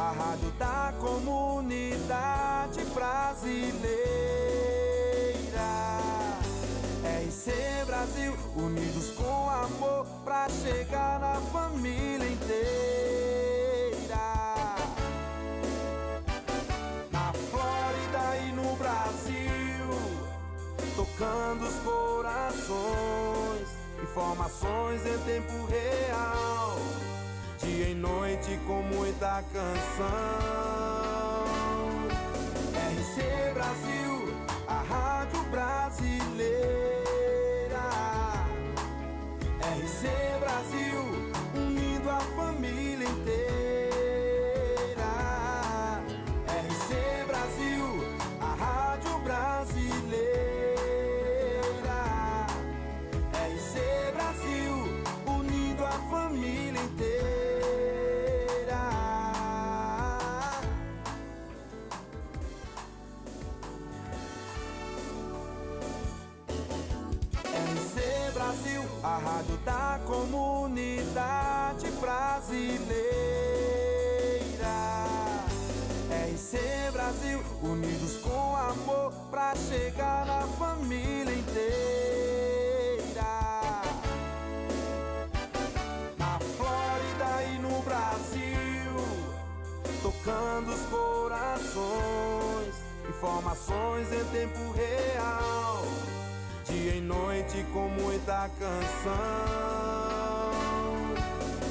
a rádio da comunidade brasileira. RC Brasil, unidos com amor, pra chegar na família inteira. Na Flórida e no Brasil, tocando os corações, informações em tempo real, dia e noite com muita canção. RC Brasil, a rádio brasileira. RC Brasil, unindo a família inteira. RC Brasil, a rádio brasileira. RC Brasil, unindo a família inteira. RC Brasil, a rádio da comunidade brasileira. RC Brasil, unidos com amor, pra chegar na família inteira. Na Flórida e no Brasil, tocando os corações, informações em tempo real, dia e noite com muita canção.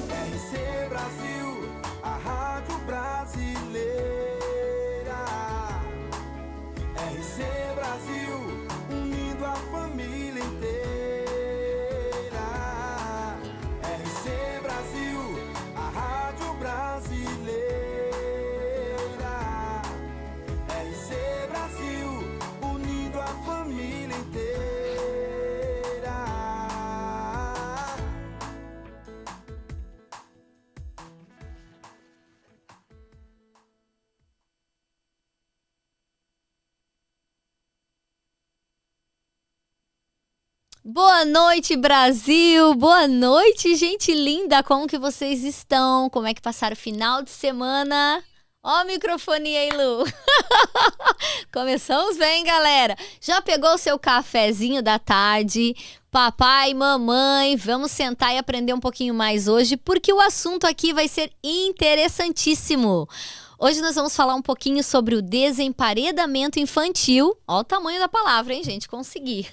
RC Brasil, a rádio brasileira. RC Brasil, unindo a família inteira. RC Brasil, a rádio brasileira. RC Brasil, unindo a família inteira. Boa noite, Brasil! Boa noite, gente linda! Como que vocês estão? Como é que passaram o final de semana? Ó o microfone aí, Lu! Começamos bem, galera! Já pegou o seu cafezinho da tarde? Papai, mamãe, vamos sentar e aprender um pouquinho mais hoje, porque o assunto aqui vai ser interessantíssimo. Hoje nós vamos falar um pouquinho sobre o desemparedamento infantil. Olha o tamanho da palavra, hein, gente? Consegui.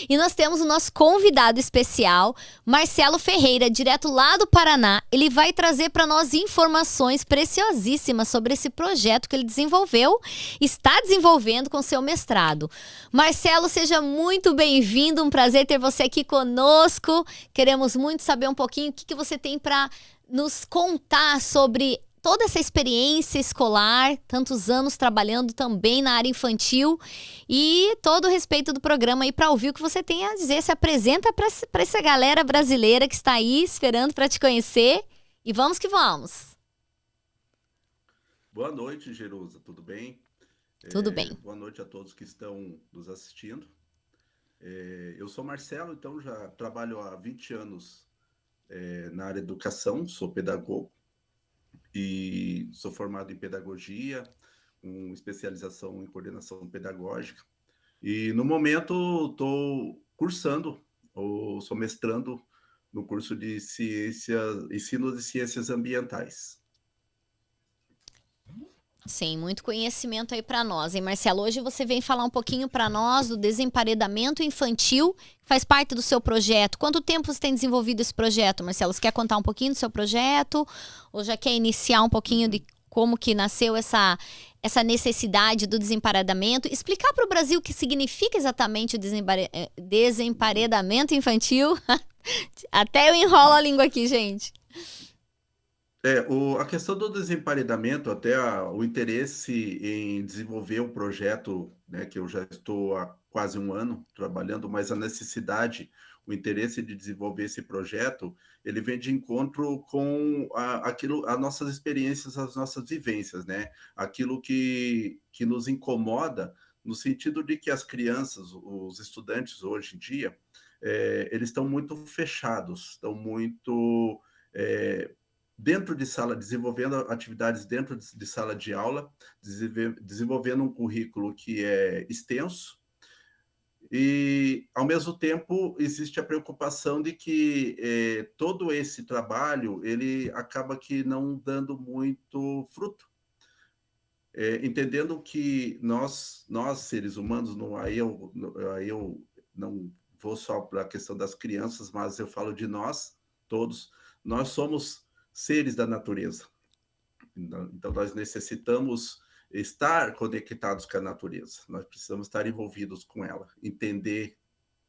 E nós temos o nosso convidado especial, Marcelo Ferreira, direto lá do Paraná. Ele vai trazer para nós informações preciosíssimas sobre esse projeto que ele desenvolveu, está desenvolvendo com seu mestrado. Marcelo, seja muito bem-vindo. Um prazer ter você aqui conosco. Queremos muito saber um pouquinho o que você tem para nos contar sobre toda essa experiência escolar, tantos anos trabalhando também na área infantil e todo o respeito do programa aí para ouvir o que você tem a dizer. Se apresenta para essa galera brasileira que está aí esperando para te conhecer e vamos que vamos. Boa noite, Jerusa, tudo bem? Tudo bem. Boa noite a todos que estão nos assistindo. Eu sou Marcelo, então já trabalho há 20 anos na área de educação, sou pedagogo. E sou formado em pedagogia, com especialização em coordenação pedagógica. E no momento estou cursando, ou sou mestrando no curso de ensino de ciências ambientais. Sim, muito conhecimento aí para nós, hein, Marcelo? Hoje você vem falar um pouquinho para nós do desemparedamento infantil, que faz parte do seu projeto. Quanto tempo você tem desenvolvido esse projeto, Marcelo? Você quer contar um pouquinho do seu projeto? Ou já quer iniciar um pouquinho de como que nasceu essa necessidade do desemparedamento? Explicar para o Brasil o que significa exatamente o desemparedamento infantil? Até eu enrolo a língua aqui, gente. A questão do desemparedamento, até o interesse em desenvolver um projeto, né, que eu já estou há quase um ano trabalhando, mas a necessidade, o interesse de desenvolver esse projeto, ele vem de encontro com as nossas experiências, as nossas vivências, né? Aquilo que nos incomoda, no sentido de que as crianças, os estudantes hoje em dia, eles estão muito fechados, estão muito dentro de sala, desenvolvendo atividades dentro de sala de aula, desenvolvendo um currículo que é extenso, e, ao mesmo tempo, existe a preocupação de que todo esse trabalho ele acaba que não dando muito fruto. Entendendo que nós seres humanos, aí eu não vou só para a questão das crianças, mas eu falo de nós todos, nós somos seres da natureza. Então, nós necessitamos estar conectados com a natureza, nós precisamos estar envolvidos com ela, entender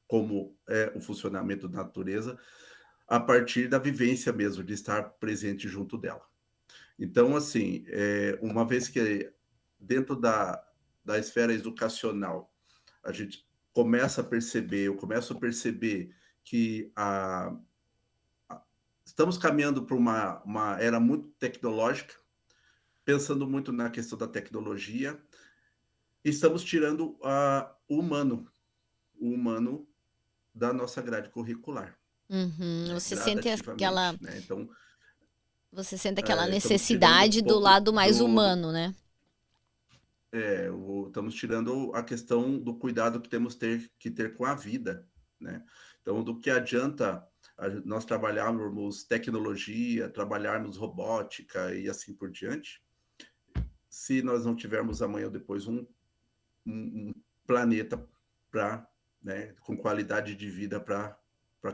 como é o funcionamento da natureza a partir da vivência mesmo, de estar presente junto dela. Então, assim, uma vez que dentro da esfera educacional a gente começa a perceber, eu começo a perceber que estamos caminhando para uma era muito tecnológica, pensando muito na questão da tecnologia, e estamos tirando o humano da nossa grade curricular, Uhum. né? Você sente aquela, Gradativamente, né? Então, você sente aquela estamos tirando um necessidade do pouco lado mais humano, né? estamos tirando a questão do cuidado que temos que ter com a vida, né? Então, do que adianta nós trabalharmos tecnologia, trabalharmos robótica e assim por diante, se nós não tivermos amanhã ou depois um planeta né, com qualidade de vida para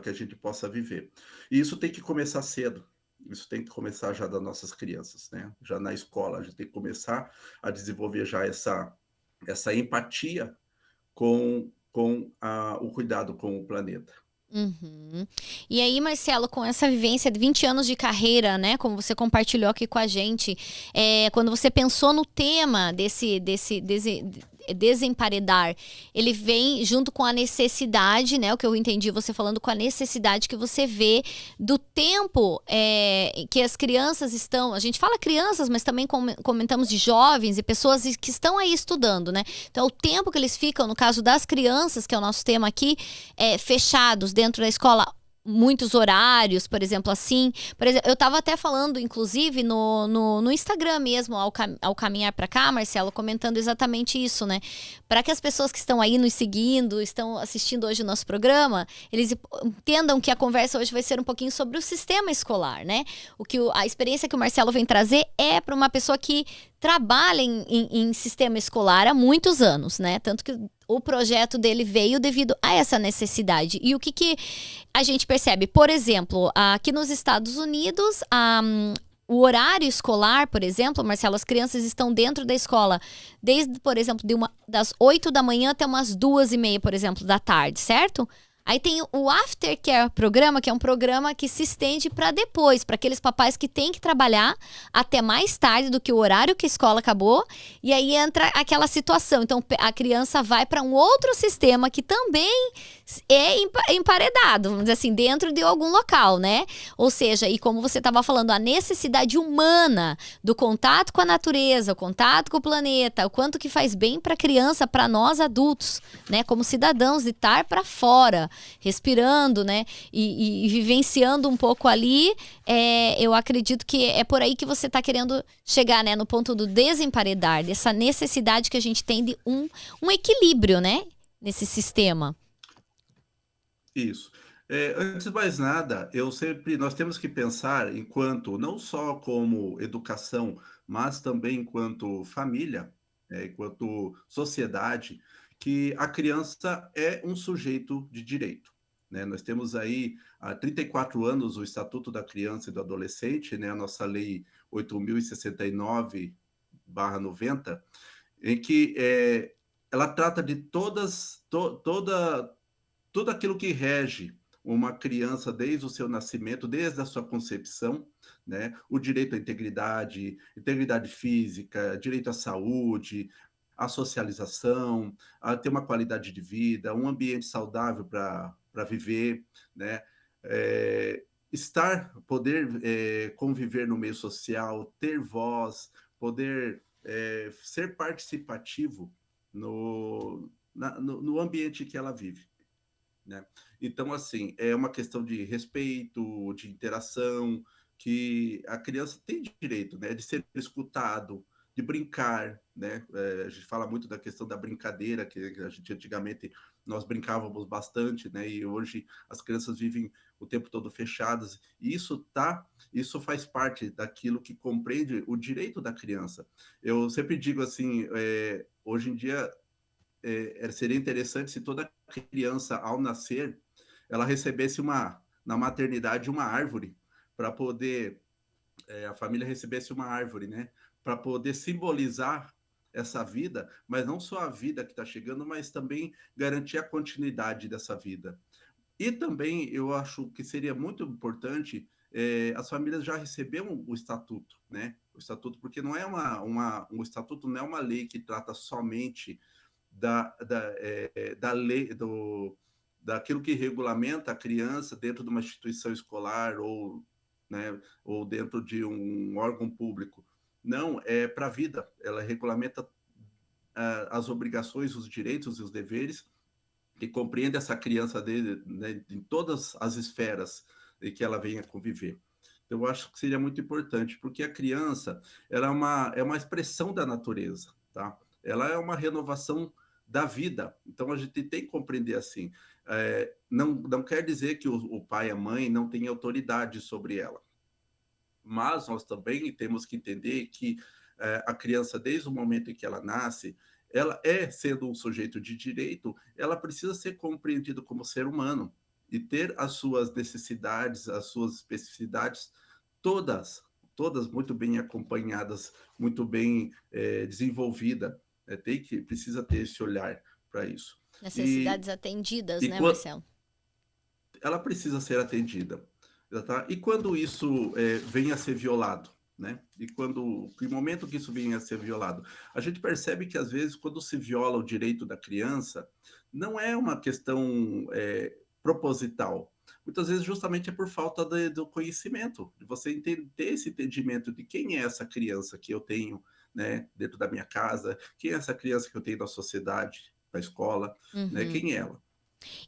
que a gente possa viver. E isso tem que começar cedo. Isso tem que começar já das nossas crianças, né? Já na escola, a gente tem que começar a desenvolver já essa empatia com o cuidado com o planeta. Uhum. E aí, Marcelo, com essa vivência de 20 anos de carreira, né, como você compartilhou aqui com a gente, quando você pensou no tema desse desemparedar, ele vem junto com a necessidade, né, o que eu entendi você falando, com a necessidade que você vê do tempo que as crianças estão, a gente fala crianças, mas também comentamos de jovens e pessoas que estão aí estudando, né, então o tempo que eles ficam, no caso das crianças, que é o nosso tema aqui, fechados dentro da escola, muitos horários, por exemplo, assim. Por exemplo, eu estava até falando, inclusive, no Instagram mesmo, ao caminhar para cá, Marcelo, comentando exatamente isso, né? Para que as pessoas que estão aí nos seguindo, estão assistindo hoje o nosso programa, eles entendam que a conversa hoje vai ser um pouquinho sobre o sistema escolar, né? A experiência que o Marcelo vem trazer é para uma pessoa que trabalha em sistema escolar há muitos anos, né? Tanto que o projeto dele veio devido a essa necessidade. E o que a gente percebe? Por exemplo, aqui nos Estados Unidos, o horário escolar, por exemplo, Marcelo, as crianças estão dentro da escola desde, por exemplo, das 8 da manhã até umas 2:30, por exemplo, da tarde, certo? Aí tem o Aftercare programa, que é um programa que se estende para depois, para aqueles papais que têm que trabalhar até mais tarde do que o horário que a escola acabou. E aí entra aquela situação. Então, a criança vai para um outro sistema que também é emparedado, vamos dizer assim, dentro de algum local, né? Ou seja, e como você estava falando, a necessidade humana do contato com a natureza, o contato com o planeta, o quanto que faz bem para a criança, para nós adultos, né? Como cidadãos, de estar para fora, respirando, né, e vivenciando um pouco ali, eu acredito que é por aí que você está querendo chegar, né, no ponto do desemparedar, dessa necessidade que a gente tem de um equilíbrio, né, nesse sistema. Isso. Antes de mais nada, nós temos que pensar enquanto, não só como educação, mas também enquanto família, enquanto sociedade, que a criança é um sujeito de direito, né? Nós temos aí há 34 anos o Estatuto da Criança e do Adolescente, né? A nossa Lei 8.069/90, em que ela trata de tudo aquilo que rege uma criança desde o seu nascimento, desde a sua concepção, né? O direito à integridade física, direito à saúde, a socialização, a ter uma qualidade de vida, um ambiente saudável para viver, né? Poder conviver no meio social, ter voz, poder ser participativo no ambiente que ela vive, né? Então, assim, é uma questão de respeito, de interação, que a criança tem direito, né, de ser escutado, de brincar, né? A gente fala muito da questão da brincadeira, que a gente antigamente nós brincávamos bastante, né? E hoje as crianças vivem o tempo todo fechadas. E isso faz parte daquilo que compreende o direito da criança. Eu sempre digo assim, hoje em dia seria interessante se toda criança, ao nascer, ela recebesse na maternidade uma árvore para poder a família recebesse uma árvore, né? Para poder simbolizar essa vida, mas não só a vida que está chegando, mas também garantir a continuidade dessa vida. E também eu acho que seria muito importante as famílias já receberam o estatuto, né? O estatuto, porque não é o estatuto não é uma lei que trata somente da lei daquilo que regulamenta a criança dentro de uma instituição escolar ou, né, ou dentro de um órgão público. Não, é para a vida. Ela regulamenta as obrigações, os direitos e os deveres e compreende essa criança né, em todas as esferas em que ela venha conviver. Eu acho que seria muito importante, porque a criança ela é uma expressão da natureza, tá? Ela é uma renovação da vida. Então, a gente tem que compreender assim. Não quer dizer que o pai e a mãe não têm autoridade sobre ela. Mas nós também temos que entender que a criança, desde o momento em que ela nasce, ela sendo um sujeito de direito, ela precisa ser compreendida como ser humano e ter as suas necessidades, as suas especificidades, todas muito bem acompanhadas, muito bem desenvolvidas. Precisa ter esse olhar para isso. Necessidades atendidas, né, Marcelo? Ela precisa ser atendida. Tá? E quando isso vem a ser violado, né? No momento que isso vem a ser violado, a gente percebe que, às vezes, quando se viola o direito da criança, não é uma questão proposital. Muitas vezes, justamente, é por falta do conhecimento, de você ter esse entendimento de quem é essa criança que eu tenho, né, dentro da minha casa, quem é essa criança que eu tenho na sociedade, na escola, né, quem é ela.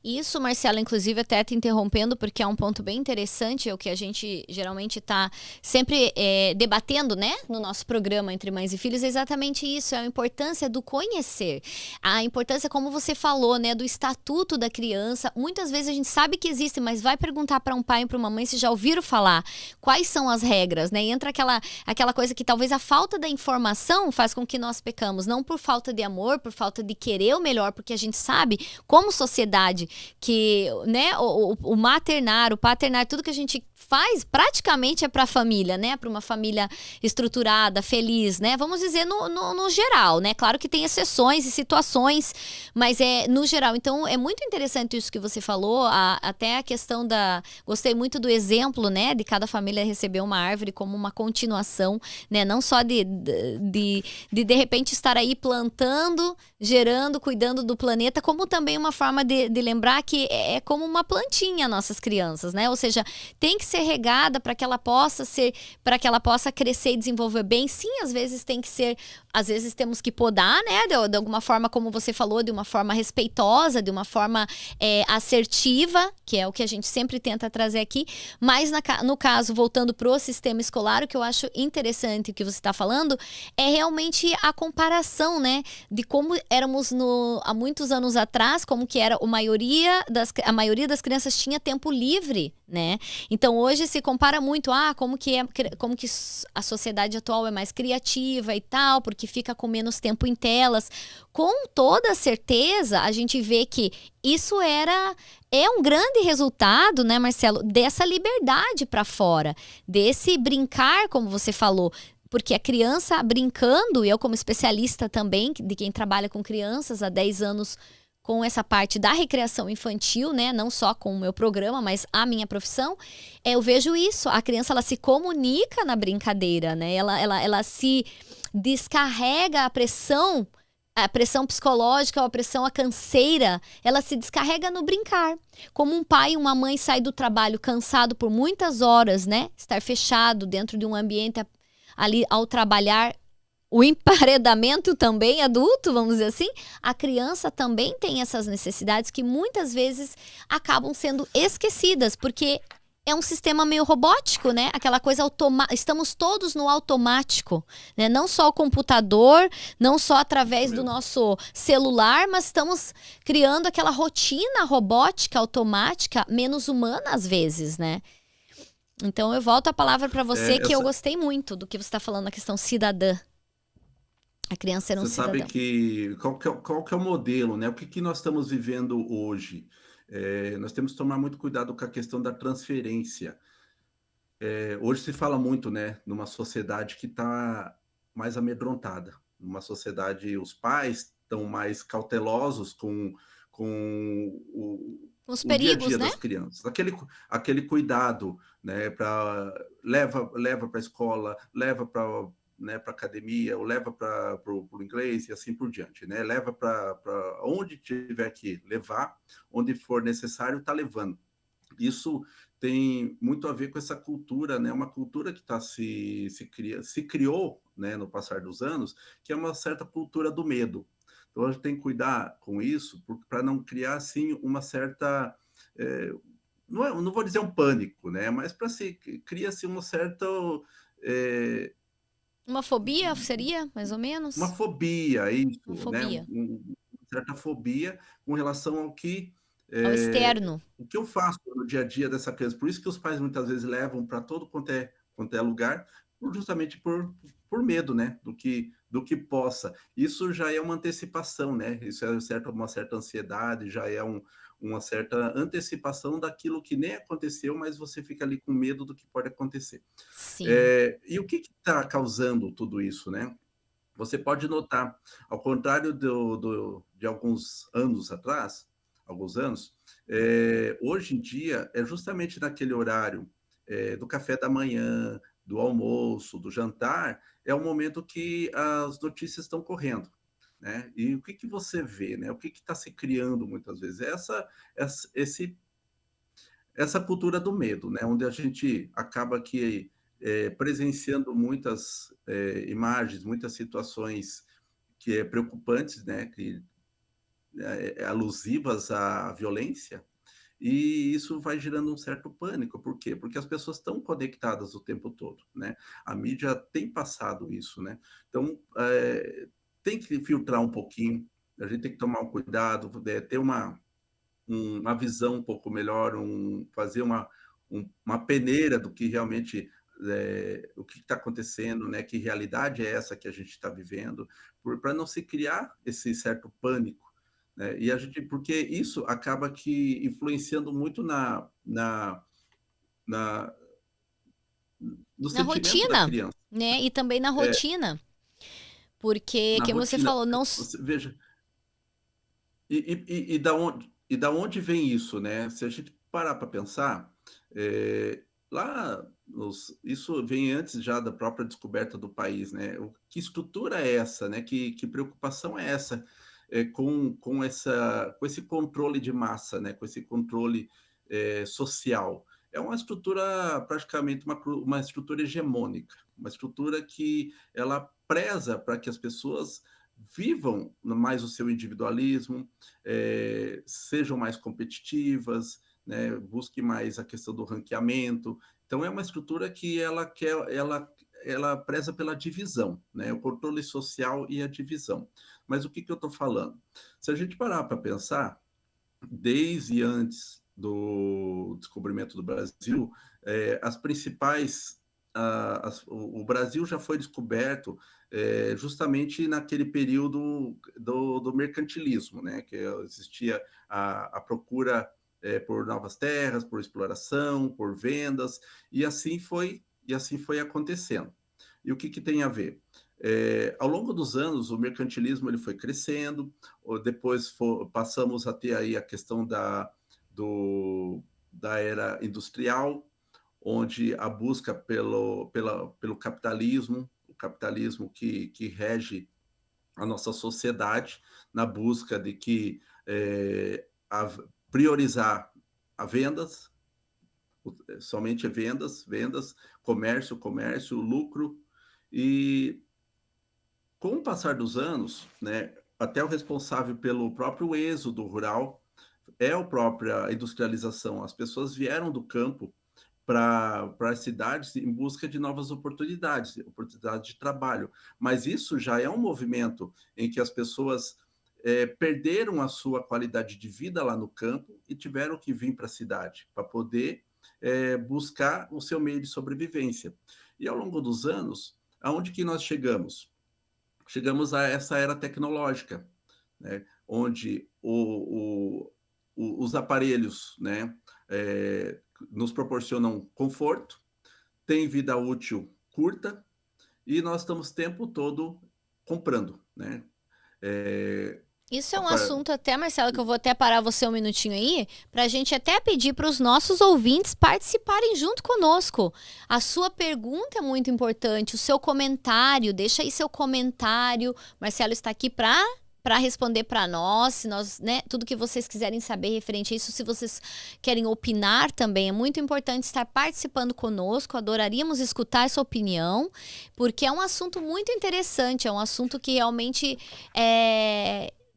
Isso, Marcelo, inclusive até te interrompendo, porque é um ponto bem interessante, é o que a gente geralmente está sempre debatendo, né, no nosso programa Entre Mães e Filhos, é exatamente isso, é a importância do conhecer, a importância, como você falou, né, do estatuto da criança. Muitas vezes a gente sabe que existe, mas vai perguntar para um pai e para uma mãe se já ouviram falar quais são as regras, né, e entra aquela coisa que talvez a falta da informação faz com que nós pecamos, não por falta de amor, por falta de querer o melhor, porque a gente sabe, como sociedade, que, né, o maternar, o paternar, tudo que a gente faz praticamente é para a família, né, para uma família estruturada, feliz, né, vamos dizer no geral, né, claro que tem exceções e situações, mas no geral. Então é muito interessante isso que você falou, até a questão gostei muito do exemplo, né, de cada família receber uma árvore como uma continuação, né, não só de repente estar aí plantando, gerando, cuidando do planeta, como também uma forma de lembrar que é como uma plantinha nossas crianças, né? Ou seja, tem que ser regada para que ela possa crescer e desenvolver bem. Sim, às vezes temos que podar, né? De alguma forma, como você falou, de uma forma respeitosa, de uma forma assertiva, que é o que a gente sempre tenta trazer aqui. Mas no caso, voltando para o sistema escolar, o que eu acho interessante que você está falando é realmente a comparação, né? De como éramos há muitos anos atrás, como que era a maioria das crianças tinha tempo livre, né? Então hoje se compara muito como que a sociedade atual é mais criativa e tal, porque fica com menos tempo em telas. Com toda certeza a gente vê que isso é um grande resultado, né, Marcelo, dessa liberdade para fora, desse brincar, como você falou. Porque a criança brincando, eu como especialista também, de quem trabalha com crianças há 10 anos com essa parte da recreação infantil, né? Não só com o meu programa, mas a minha profissão, eu vejo isso. A criança, ela se comunica na brincadeira, né? Ela se descarrega a pressão psicológica, a canseira, ela se descarrega no brincar. Como um pai e uma mãe sai do trabalho cansado por muitas horas, né? Estar fechado dentro de um ambiente ali ao trabalhar, o emparedamento também adulto, vamos dizer assim, a criança também tem essas necessidades que muitas vezes acabam sendo esquecidas, porque é um sistema meio robótico, né? Aquela coisa estamos todos no automático, né? Não só o computador, não só através do nosso celular, mas estamos criando aquela rotina robótica, automática, menos humana às vezes, né? Então eu volto a palavra para você, que eu gostei muito do que você está falando na questão cidadã. A criança ser um Você sabe cidadão. que qual que é o modelo, né? O que que nós estamos vivendo hoje? Nós temos que tomar muito cuidado com a questão da transferência. Hoje se fala muito, né, numa sociedade que está mais amedrontada, numa sociedade, os pais estão mais cautelosos com Os o dia a perigos, dia né? das crianças, aquele cuidado, né, para leva para a escola, leva para, né, para academia, ou leva para o inglês e assim por diante, né? Leva para onde tiver que levar, onde for necessário, está levando. Isso tem muito a ver com essa cultura, né? Uma cultura que se criou, né, no passar dos anos, que é uma certa cultura do medo. Então a gente tem que cuidar com isso para não criar assim uma certa não vou dizer um pânico, né? Mas para se cria-se uma certa Uma fobia seria, mais ou uma menos? fobia, Uma isso, né? fobia. Uma certa fobia com relação ao Ao é, externo. que eu faço no dia a dia dessa criança. Por isso que os pais muitas vezes levam para todo quanto é lugar, justamente por medo, né? Do que possa. Isso já é uma antecipação, né? Isso é uma certa ansiedade, já é uma certa antecipação daquilo que nem aconteceu, mas você fica ali com medo do que pode acontecer. Sim. E o que está causando tudo isso, né? Você pode notar, ao contrário de alguns anos, hoje em dia é justamente naquele horário do café da manhã, do almoço, do jantar, é o momento que as notícias estão correndo. Né? E o que você vê, né? O que está se criando muitas vezes? Esse essa cultura do medo, né? Onde a gente acaba que presenciando muitas imagens, muitas situações que preocupantes, né? Que alusivas à violência, e isso vai gerando um certo pânico. Por quê? Porque as pessoas estão conectadas o tempo todo, né? A mídia tem passado isso, né? Então, tem que filtrar um pouquinho, a gente tem que tomar um cuidado, ter uma visão um pouco melhor, fazer uma peneira do que realmente o que está acontecendo, né? Que realidade é essa que a gente está vivendo, para não se criar esse certo pânico, né? Porque isso acaba que influenciando muito na no Na sentimento da rotina, criança, né? E também na rotina. Porque, na como você rotina. falou, não. Você veja, e da onde vem isso, né? Se a gente parar para pensar, isso vem antes já da própria descoberta do país, né? Que estrutura é essa, né? Que preocupação é essa com esse controle de massa, né? Com esse controle social? É uma estrutura praticamente uma estrutura hegemônica, uma estrutura que ela preza para que as pessoas vivam mais o seu individualismo, sejam mais competitivas, né, busque mais a questão do ranqueamento. Então, é uma estrutura que ela preza pela divisão, né, o controle social e a divisão. Mas o que eu estou falando? Se a gente parar para pensar, desde antes do descobrimento do Brasil, as principais o Brasil já foi descoberto justamente naquele período do mercantilismo, né? Que existia a procura por novas terras, por exploração, por vendas, e assim foi acontecendo. E o que tem a ver? Ao longo dos anos, o mercantilismo ele foi crescendo, depois passamos a ter aí a questão da era industrial, onde a busca pelo capitalismo, o capitalismo que rege a nossa sociedade, na busca de que priorizar a vendas, somente vendas, comércio, lucro, e com o passar dos anos, né, até o responsável pelo próprio êxodo rural é a própria industrialização. As pessoas vieram do campo para as cidades em busca de novas oportunidades de trabalho. Mas isso já é um movimento em que as pessoas perderam a sua qualidade de vida lá no campo e tiveram que vir para a cidade para poder buscar o seu meio de sobrevivência. E ao longo dos anos, aonde que nós chegamos? Chegamos a essa era tecnológica, né? Onde os aparelhos, né, nos proporcionam conforto, tem vida útil curta e nós estamos o tempo todo comprando, né? Isso é um assunto até, Marcelo, que eu vou até parar você um minutinho aí, para a gente até pedir para os nossos ouvintes participarem junto conosco. A sua pergunta é muito importante, o seu comentário, deixa aí seu comentário. Marcelo está aqui para responder para nós, né, tudo que vocês quiserem saber referente a isso, se vocês querem opinar também, é muito importante estar participando conosco, adoraríamos escutar sua opinião, porque é um assunto muito interessante, é um assunto que realmente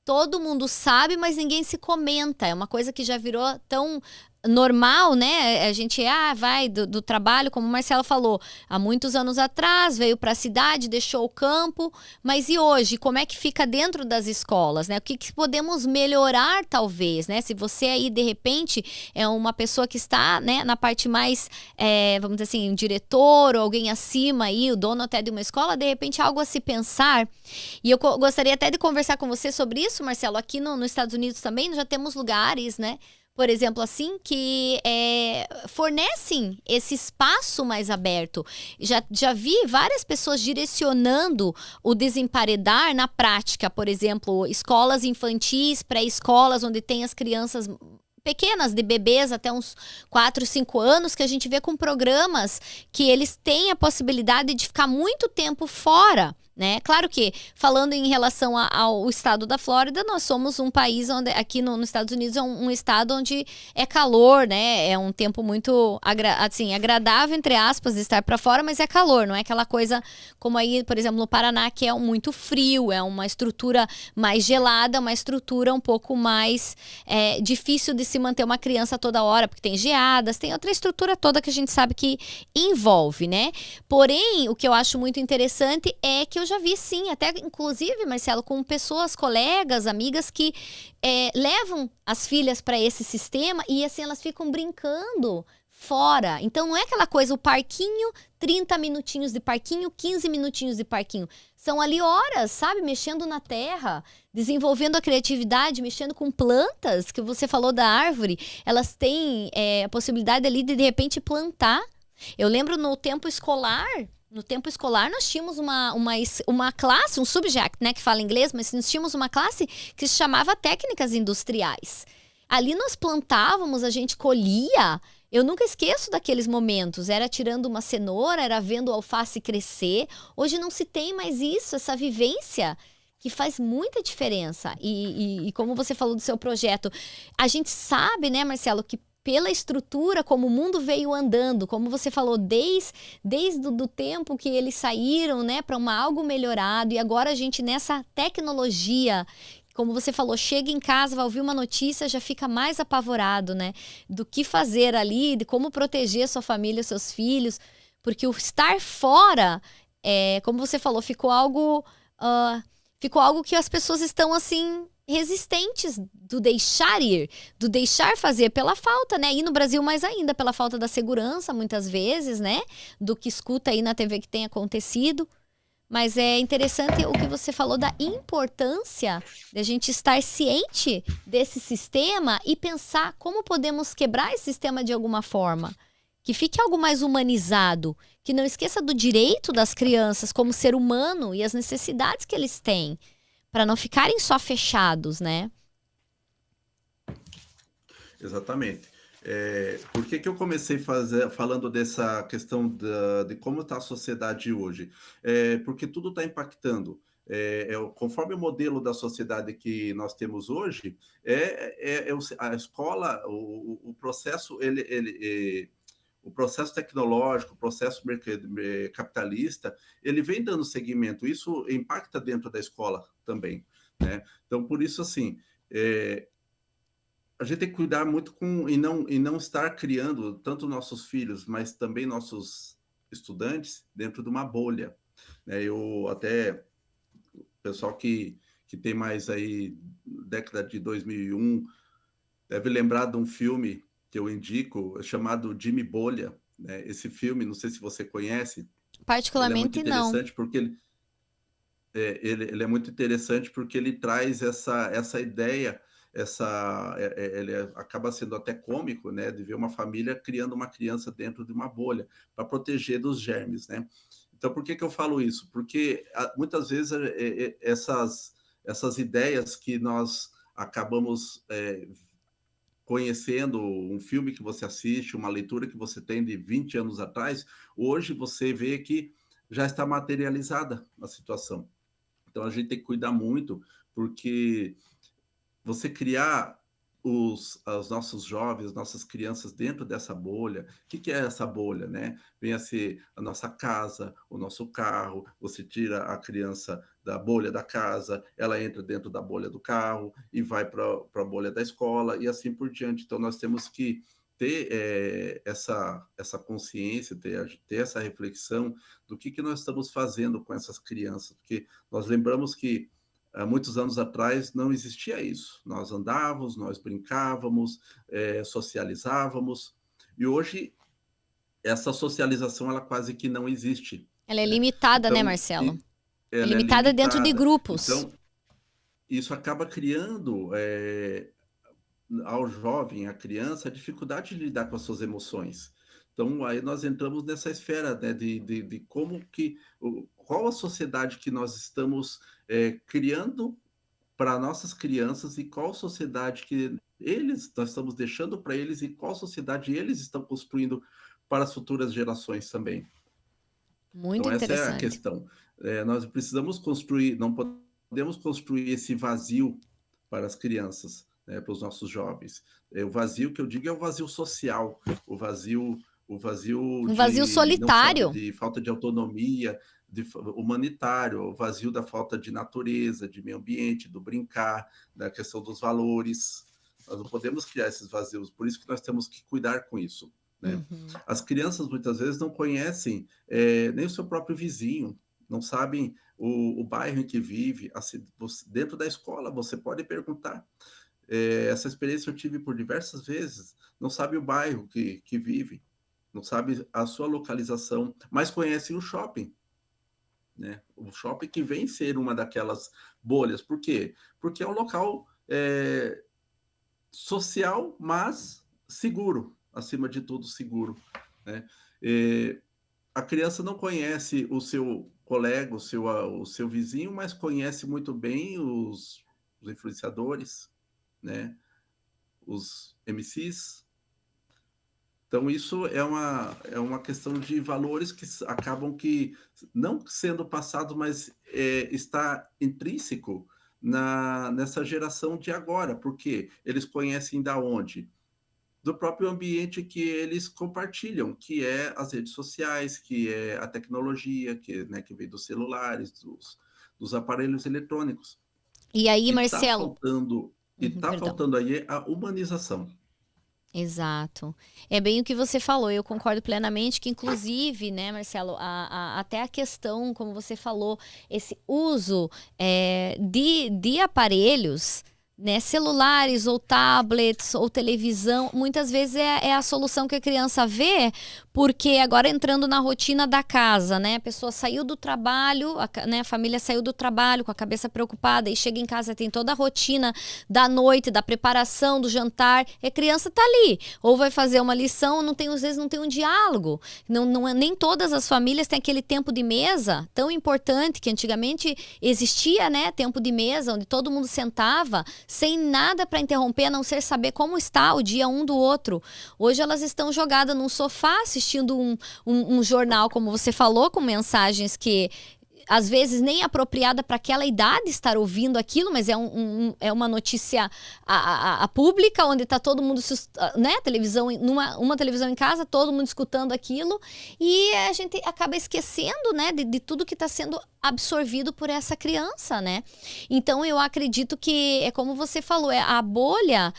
todo mundo sabe, mas ninguém se comenta. É uma coisa que já virou tão normal, né? A gente vai do trabalho, como o Marcelo falou, há muitos anos atrás, veio para a cidade, deixou o campo, mas e hoje? Como é que fica dentro das escolas, né? O que podemos melhorar, talvez, né? Se você aí, de repente, é uma pessoa que está, né, na parte mais, vamos dizer assim, um diretor ou alguém acima aí, o dono até de uma escola, de repente algo a se pensar. E eu gostaria até de conversar com você sobre isso, Marcelo. Aqui nos Estados Unidos também já temos lugares, né? Por exemplo, assim, que fornecem esse espaço mais aberto. Já vi várias pessoas direcionando o desemparedar na prática. Por exemplo, escolas infantis, pré-escolas, onde tem as crianças pequenas, de bebês até uns 4, 5 anos, que a gente vê com programas que eles têm a possibilidade de ficar muito tempo fora, né? Claro que, falando em relação ao estado da Flórida, nós somos um país onde, aqui nos Estados Unidos, é um estado onde é calor, né? É um tempo muito agradável, entre aspas, de estar para fora, mas é calor, não é aquela coisa como aí, por exemplo, no Paraná, que é muito frio, é uma estrutura mais gelada, uma estrutura um pouco mais difícil de se manter uma criança toda hora, porque tem geadas, tem outra estrutura toda que a gente sabe que envolve, né? Porém, o que eu acho muito interessante é que eu já vi, sim, até inclusive, Marcelo, com pessoas, colegas, amigas que levam as filhas para esse sistema e assim elas ficam brincando fora. Então não é aquela coisa, o parquinho, 30 minutinhos de parquinho, 15 minutinhos de parquinho. São ali horas, sabe? Mexendo na terra, desenvolvendo a criatividade, mexendo com plantas, que você falou da árvore. Elas têm a possibilidade ali de repente plantar. Eu lembro no tempo escolar, nós tínhamos uma classe, um subject, né, que fala inglês, mas nós tínhamos uma classe que se chamava técnicas industriais. Ali nós plantávamos, a gente colhia. Eu nunca esqueço daqueles momentos. Era tirando uma cenoura, era vendo o alface crescer. Hoje não se tem mais isso, essa vivência que faz muita diferença. E como você falou do seu projeto, a gente sabe, né, Marcelo, que pela estrutura como o mundo veio andando, como você falou, desde o tempo que eles saíram, né, para algo melhorado, e agora a gente nessa tecnologia, como você falou, chega em casa, vai ouvir uma notícia, já fica mais apavorado, né, do que fazer ali, de como proteger sua família, seus filhos, porque o estar fora, como você falou, ficou algo que as pessoas estão assim resistentes do deixar ir, do deixar fazer pela falta, né? E no Brasil mais ainda, pela falta da segurança, muitas vezes, né? Do que escuta aí na TV que tem acontecido. Mas é interessante o que você falou da importância de a gente estar ciente desse sistema e pensar como podemos quebrar esse sistema de alguma forma. Que fique algo mais humanizado, que não esqueça do direito das crianças como ser humano e as necessidades que eles têm, para não ficarem só fechados, né? Exatamente. Por que eu comecei falando dessa questão de como está a sociedade hoje? Porque tudo está impactando. Conforme o modelo da sociedade que nós temos hoje, a escola, o processo, o processo tecnológico, o processo capitalista, ele vem dando seguimento. Isso impacta dentro da escola também, né? Então, por isso, assim, a gente tem que cuidar muito e não estar criando tanto nossos filhos, mas também nossos estudantes dentro de uma bolha, né? Eu até, o pessoal que tem mais aí, década de 2001, deve lembrar de um filme que eu indico, chamado Jimmy Bolha, né? Esse filme, não sei se você conhece, ele é muito Particularmente não. interessante porque ele é muito interessante porque ele traz essa ideia, acaba sendo até cômico, né, de ver uma família criando uma criança dentro de uma bolha para proteger dos germes, né? Então, por que que eu falo isso? Porque muitas vezes essas ideias que nós acabamos conhecendo, um filme que você assiste, uma leitura que você tem de 20 anos atrás, hoje você vê que já está materializada a situação. Então a gente tem que cuidar muito, porque você criar os nossos jovens, nossas crianças dentro dessa bolha. O que é essa bolha, né? Vem a ser a nossa casa, o nosso carro. Você tira a criança da bolha da casa, ela entra dentro da bolha do carro e vai para a bolha da escola e assim por diante. Então nós temos que ter essa consciência, ter essa reflexão do que nós estamos fazendo com essas crianças, porque nós lembramos que há muitos anos atrás não existia isso. Nós andávamos, nós brincávamos, socializávamos, e hoje essa socialização ela quase que não existe, Ela é né? limitada, né, Então, Marcelo? É ela é limitada dentro de limitada. grupos. Então, isso acaba criando ao jovem, à criança, a dificuldade de lidar com as suas emoções. Então, aí nós entramos nessa esfera, né, de como que, qual a sociedade que nós estamos criando para nossas crianças e qual sociedade que nós estamos deixando para eles e qual sociedade eles estão construindo para as futuras gerações também. Muito Então, essa é a interessante. questão. Nós precisamos construir, não podemos construir esse vazio para as crianças, né, para os nossos jovens. O vazio que eu digo é o vazio social, o vazio Um vazio de não solitário. de falta de autonomia, humanitário, o vazio da falta de natureza, de meio ambiente, do brincar, da questão dos valores. Nós não podemos criar esses vazios, por isso que nós temos que cuidar com isso, né? Uhum. As crianças muitas vezes não conhecem nem o seu próprio vizinho, não sabem o bairro em que vive. Assim, dentro da escola você pode perguntar. Essa experiência eu tive por diversas vezes. Não sabe o bairro que vive, não sabe a sua localização, mas conhece o shopping, né? O shopping que vem ser uma daquelas bolhas. Por quê? Porque é um local social, mas seguro, acima de tudo seguro, né? A criança não conhece o seu colega, o seu vizinho, mas conhece muito bem os influenciadores, né? Os MCs. Então, isso é uma questão de valores que acabam que não sendo passado, mas está intrínseco nessa geração de agora, porque eles conhecem da onde? Do próprio ambiente que eles compartilham, que é as redes sociais, que é a tecnologia, né, que vem dos celulares, dos aparelhos eletrônicos. E aí, E está Marcelo? faltando, Perdão. aí a humanização. Exato. É bem o que você falou, eu concordo plenamente que, inclusive, né, Marcelo, até a questão, como você falou, esse uso de aparelhos, né, celulares ou tablets ou televisão, muitas vezes é a solução que a criança vê, porque agora entrando na rotina da casa, né, a pessoa saiu do trabalho, né, a família saiu do trabalho com a cabeça preocupada e chega em casa, tem toda a rotina da noite, da preparação, do jantar, e a criança tá ali, ou vai fazer uma lição, às vezes não tem um diálogo, nem todas as famílias têm aquele tempo de mesa tão importante que antigamente existia, né, tempo de mesa, onde todo mundo sentava, sem nada para interromper, a não ser saber como está o dia um do outro. Hoje elas estão jogadas num sofá assistindo um jornal, como você falou, com mensagens que às vezes nem apropriada para aquela idade estar ouvindo aquilo, mas é uma notícia a pública, onde está todo mundo, né, televisão, uma televisão em casa, todo mundo escutando aquilo, e a gente acaba esquecendo, né, de tudo que está sendo absorvido por essa criança, né? Então eu acredito que é como você falou, é a bolha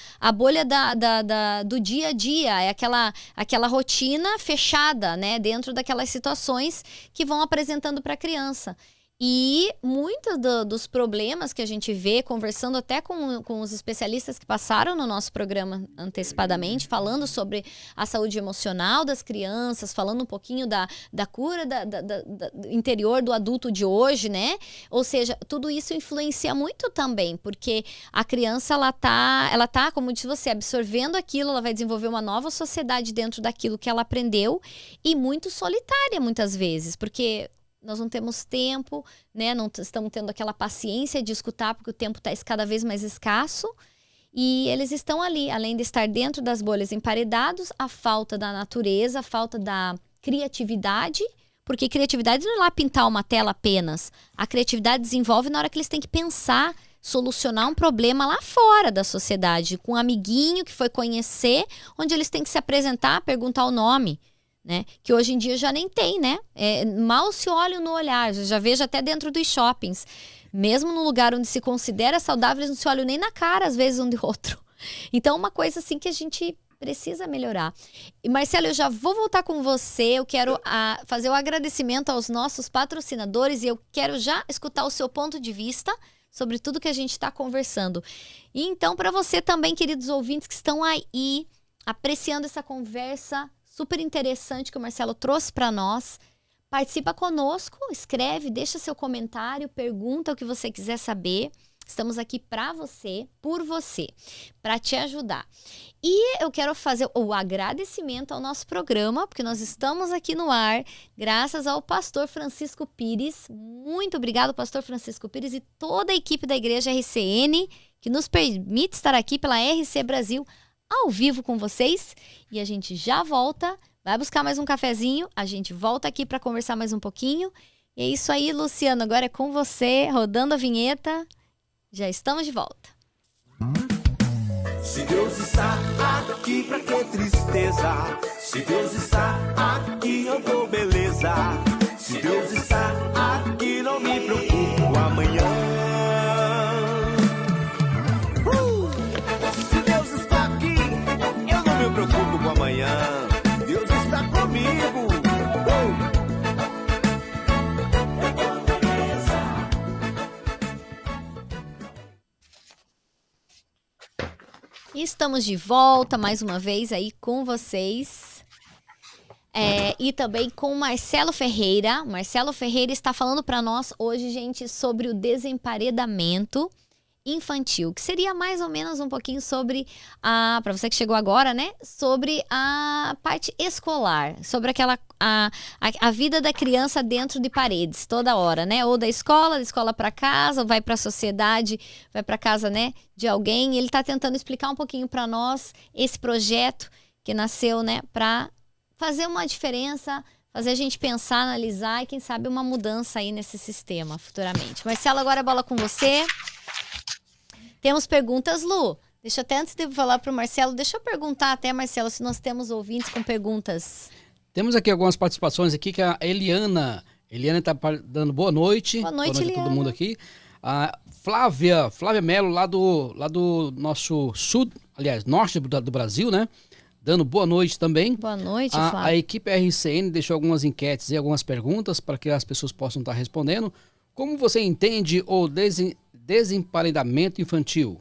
do dia a dia, é aquela rotina fechada, né, dentro daquelas situações que vão apresentando para a criança. E muitos dos problemas que a gente vê, conversando até com os especialistas que passaram no nosso programa antecipadamente, falando sobre a saúde emocional das crianças, falando um pouquinho da cura do interior do adulto de hoje, né? Ou seja, tudo isso influencia muito também, porque a criança, ela tá, como disse você, absorvendo aquilo, ela vai desenvolver uma nova sociedade dentro daquilo que ela aprendeu, e muito solitária muitas vezes, porque nós não temos tempo, né? Não estamos tendo aquela paciência de escutar, porque o tempo está cada vez mais escasso. E eles estão ali, além de estar dentro das bolhas emparedados, a falta da natureza, a falta da criatividade, porque criatividade não é lá pintar uma tela apenas. A criatividade desenvolve na hora que eles têm que pensar, solucionar um problema lá fora da sociedade, com um amiguinho que foi conhecer, onde eles têm que se apresentar, perguntar o nome. Né? Que hoje em dia já nem tem, né? Mal se olham no olhar, já vejo até dentro dos shoppings. Mesmo no lugar onde se considera saudável, eles não se olham nem na cara, às vezes, um do outro. Então, uma coisa assim que a gente precisa melhorar. E, Marcelo, eu já vou voltar com você, eu quero fazer o agradecimento aos nossos patrocinadores e eu quero já escutar o seu ponto de vista sobre tudo que a gente está conversando. E então, para você também, queridos ouvintes que estão aí, apreciando essa conversa super interessante que o Marcelo trouxe para nós, participa conosco, escreve, deixa seu comentário, pergunta o que você quiser saber. Estamos aqui para você, por você, para te ajudar. E eu quero fazer o agradecimento ao nosso programa, porque nós estamos aqui no ar, graças ao pastor Francisco Pires. Muito obrigado, pastor Francisco Pires, e toda a equipe da Igreja RCN, que nos permite estar aqui pela RC Brasil, ao vivo com vocês, e a gente já volta, vai buscar mais um cafezinho, a gente volta aqui para conversar mais um pouquinho. E é isso aí, Luciano, agora é com você, rodando a vinheta, já estamos de volta. Se Deus está aqui, pra que tristeza? Se Deus está aqui, eu dou beleza. Se Deus está aqui, não me preocupo com amanhã. Eu me preocupo com amanhã. Deus está comigo. E estamos de volta mais uma vez aí com vocês. E também com o Marcelo Ferreira. O Marcelo Ferreira está falando para nós hoje, gente, sobre o desemparedamento infantil, que seria mais ou menos um pouquinho sobre para você que chegou agora, né? Sobre a parte escolar, sobre a vida da criança dentro de paredes, toda hora, né? Ou da escola para casa, ou vai para a sociedade, vai para casa, né? De alguém. Ele está tentando explicar um pouquinho para nós esse projeto que nasceu, né? Para fazer uma diferença, fazer a gente pensar, analisar e quem sabe uma mudança aí nesse sistema futuramente. Marcelo, agora a bola com você. Temos perguntas, Lu? Deixa até antes de falar para o Marcelo, deixa eu perguntar até, Marcelo, se nós temos ouvintes com perguntas. Temos aqui algumas participações aqui, que a Eliana está dando boa noite. Boa noite, a todo mundo aqui. A Flávia Melo, lá do nosso sul, aliás, norte do Brasil, né? Dando boa noite também. Boa noite, Flávia. A equipe RCN deixou algumas enquetes e algumas perguntas para que as pessoas possam estar respondendo. Como você entende o desemparedamento infantil?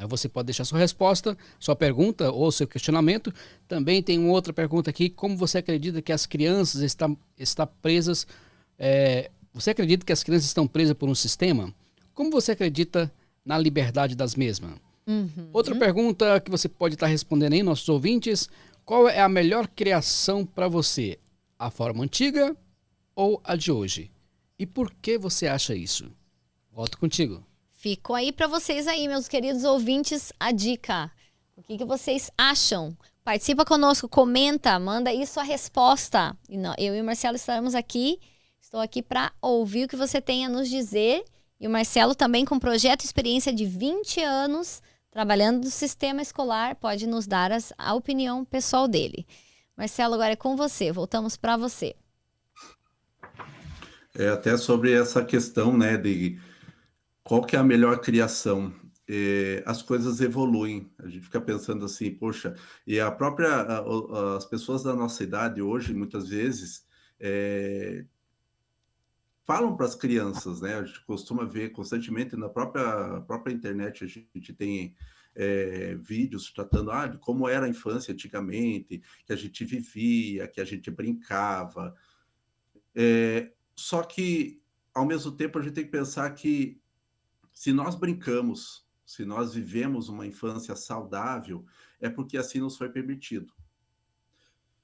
Você pode deixar sua resposta, sua pergunta ou seu questionamento. Também tem uma outra pergunta aqui. Como você acredita que as crianças estão presas? Você acredita que as crianças estão presas por um sistema? Como você acredita na liberdade das mesmas? Outra pergunta que você pode estar respondendo aí, nossos ouvintes. Qual é a melhor criação para você? A forma antiga ou a de hoje? E por que você acha isso? Volto contigo. Ficou aí para vocês aí, meus queridos ouvintes, a dica. O que vocês acham? Participa conosco, comenta, manda aí sua resposta. Eu e o Marcelo estaremos aqui Estou aqui para ouvir o que você tem a nos dizer. E o Marcelo também com projeto e experiência de 20 anos, trabalhando no sistema escolar, pode nos dar a opinião pessoal dele. Marcelo, agora é com você. Voltamos para você. Até sobre essa questão, né, de qual que é a melhor criação. As coisas evoluem. A gente fica pensando assim, poxa, e as pessoas da nossa idade hoje, muitas vezes, falam para as crianças, né? A gente costuma ver constantemente na própria internet, a gente tem vídeos tratando de como era a infância antigamente, que a gente vivia, que a gente brincava. Só que, ao mesmo tempo, a gente tem que pensar que se nós brincamos, se nós vivemos uma infância saudável, é porque assim nos foi permitido.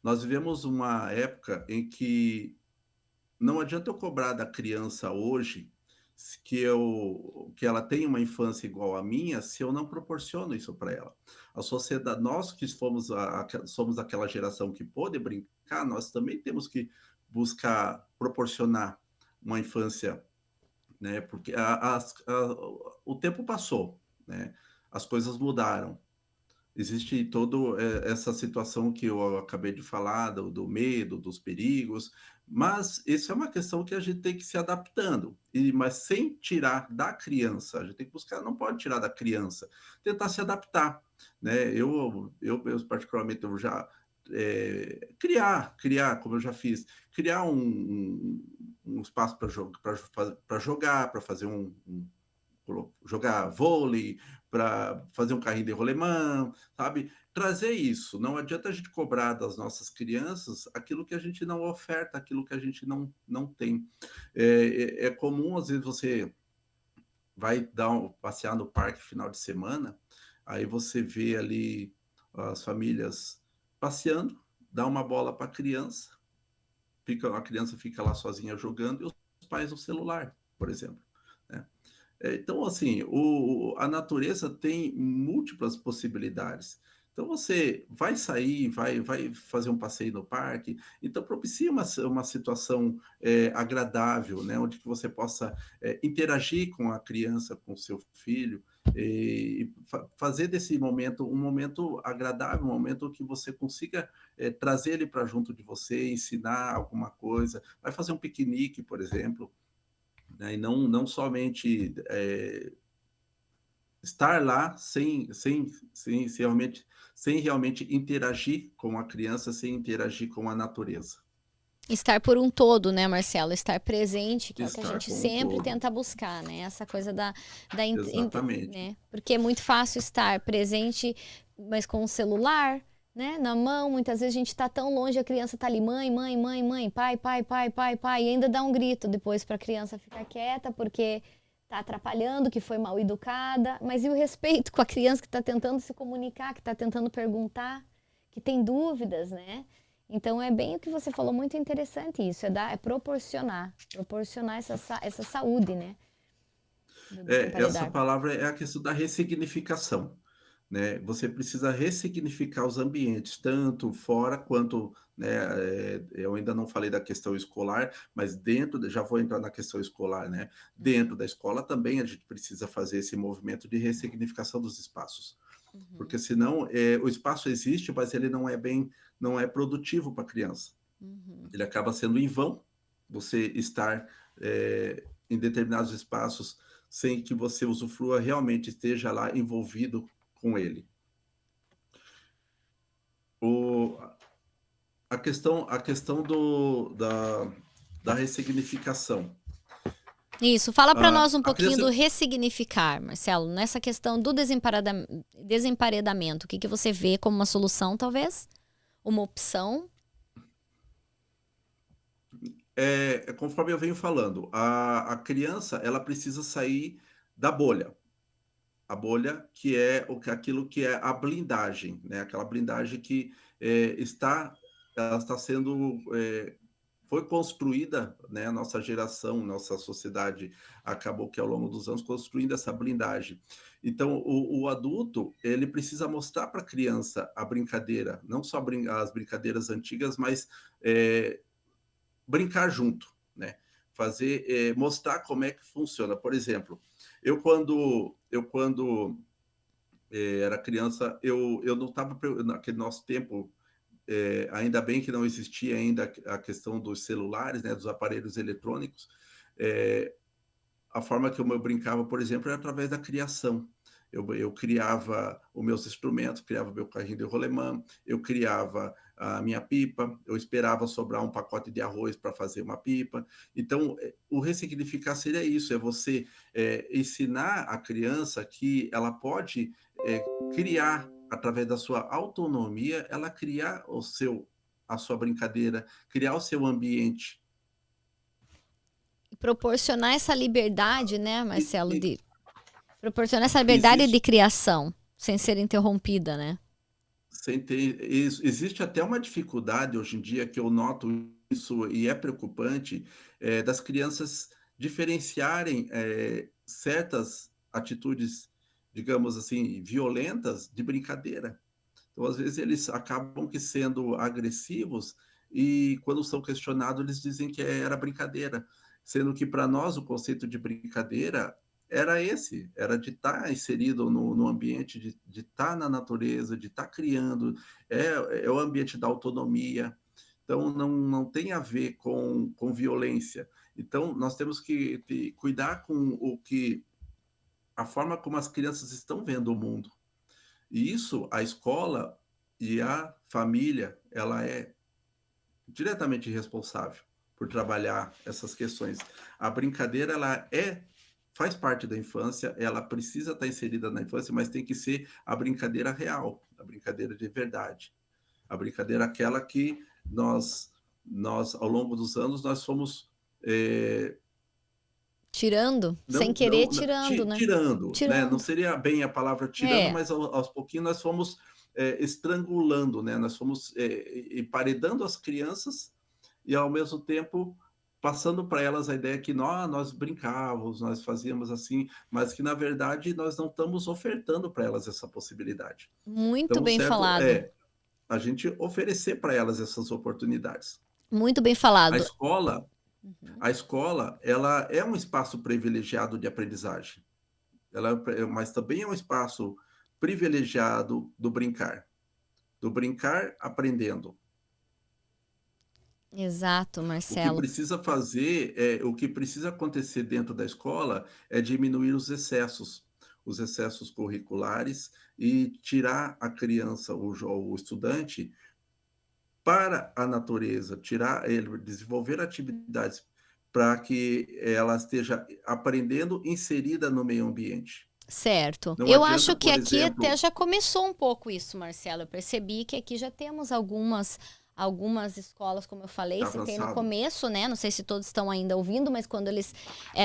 Nós vivemos uma época em que não adianta eu cobrar da criança hoje que ela tenha uma infância igual à minha, se eu não proporciono isso para ela. A sociedade, nós que somos aquela geração que pôde brincar, nós também temos que buscar proporcionar uma infância, né? Porque o tempo passou, né? As coisas mudaram. Existe toda essa situação que eu acabei de falar, do medo, dos perigos, mas isso é uma questão que a gente tem que se adaptando, mas sem tirar da criança. A gente tem que buscar, não pode tirar da criança, tentar se adaptar, né? Eu particularmente, eu já criar, como eu já fiz, criar um espaço para jogar, para fazer jogar vôlei, para fazer um carrinho de rolemã, sabe? Trazer isso. Não adianta a gente cobrar das nossas crianças aquilo que a gente não oferta, aquilo que a gente não tem. É comum, às vezes, você vai passear no parque final de semana, aí você vê ali as famílias passeando, dá uma bola para a criança fica lá sozinha jogando e os pais no celular, por exemplo, né? Então, assim, a natureza tem múltiplas possibilidades. Então, você vai sair, vai fazer um passeio no parque, então propicia uma situação agradável, né? Onde que você possa interagir com a criança, com o seu filho, e fazer desse momento um momento agradável, um momento que você consiga trazer ele para junto de você, ensinar alguma coisa, vai fazer um piquenique, por exemplo, né? E não somente estar lá sem realmente interagir com a criança, sem interagir com a natureza. Estar por um todo, né, Marcelo? Estar presente, que é o que a gente Estar sempre todo. tenta buscar, né? Essa coisa Exatamente. né? Porque é muito fácil estar presente, mas com o celular, né, na mão. Muitas vezes a gente tá tão longe, a criança tá ali, mãe, pai, e ainda dá um grito depois para a criança ficar quieta, porque tá atrapalhando, que foi mal educada. Mas e o respeito com a criança que tá tentando se comunicar, que tá tentando perguntar, que tem dúvidas, né? Então é bem o que você falou, muito interessante isso, é proporcionar essa saúde, né? Essa palavra é a questão da ressignificação, né? Você precisa ressignificar os ambientes, tanto fora quanto, né? Eu ainda não falei da questão escolar, mas já vou entrar na questão escolar, né? Dentro da escola também a gente precisa fazer esse movimento de ressignificação dos espaços. Porque senão o espaço existe, mas ele não é produtivo para a criança. Ele acaba sendo em vão você estar em determinados espaços sem que você usufrua, realmente esteja lá envolvido com ele. A questão da ressignificação. Isso, fala para nós um pouquinho criança... do ressignificar, Marcelo, nessa questão do desemparedamento. O que você vê como uma solução, talvez? Uma opção? Conforme eu venho falando, a criança ela precisa sair da bolha. A bolha que é aquilo que é a blindagem, né? Aquela blindagem que ela está sendo... foi construída, né? A nossa geração, nossa sociedade acabou que ao longo dos anos construindo essa blindagem. Então, o adulto, ele precisa mostrar para a criança a brincadeira, não só as brincadeiras antigas, mas brincar junto, né? mostrar como é que funciona. Por exemplo, eu quando era criança, eu não estava, naquele nosso tempo, ainda bem que não existia ainda a questão dos celulares, né, dos aparelhos eletrônicos. A forma que eu brincava, por exemplo, era através da criação. Eu criava os meus instrumentos, criava meu carrinho de rolemã, eu criava a minha pipa, eu esperava sobrar um pacote de arroz para fazer uma pipa. Então, o ressignificar seria isso, é você ensinar a criança que ela pode criar, através da sua autonomia, ela criar a sua brincadeira, criar o seu ambiente. Proporcionar essa liberdade, né, Marcelo, E- de proporcionar essa liberdade existe, de criação, sem ser interrompida, né? existe até uma dificuldade hoje em dia que eu noto isso e é preocupante, das crianças diferenciarem certas atitudes, digamos assim, violentas de brincadeira. Então, às vezes, eles acabam que sendo agressivos e, quando são questionados, eles dizem que era brincadeira, sendo que, para nós, o conceito de brincadeira era de estar inserido no ambiente, de estar na natureza, de estar criando, é o ambiente da autonomia. Então, não tem a ver com violência. Então, nós temos que cuidar com a forma como as crianças estão vendo o mundo. E isso, a escola e a família, ela é diretamente responsável por trabalhar essas questões. A brincadeira, faz parte da infância, ela precisa estar inserida na infância, mas tem que ser a brincadeira real, a brincadeira de verdade. A brincadeira aquela que nós ao longo dos anos, nós fomos... Tirando, sem querer tirando, né? tirando, né? Não Tirando. seria bem a palavra tirando, mas aos pouquinhos nós fomos estrangulando, né? Nós fomos emparedando as crianças e, ao mesmo tempo, passando para elas a ideia que nós brincávamos, nós fazíamos assim, mas que, na verdade, nós não estamos ofertando para elas essa possibilidade. Muito Então, o bem certo falado. é a gente oferecer para elas essas oportunidades. Muito bem A falado. escola, ela é um espaço privilegiado de aprendizagem, mas também é um espaço privilegiado do brincar aprendendo. Exato, O que Marcelo. precisa o que precisa acontecer dentro da escola é diminuir os excessos curriculares e tirar a criança, o estudante, para a natureza, desenvolver atividades para que ela esteja aprendendo inserida no meio ambiente. Certo. Não Eu adianta, acho que por aqui exemplo, até já começou um pouco isso, Marcelo. Eu percebi que aqui já temos algumas escolas, como eu falei, tá citei no avançado. começo, né? Não sei se todos estão ainda ouvindo, mas quando eles...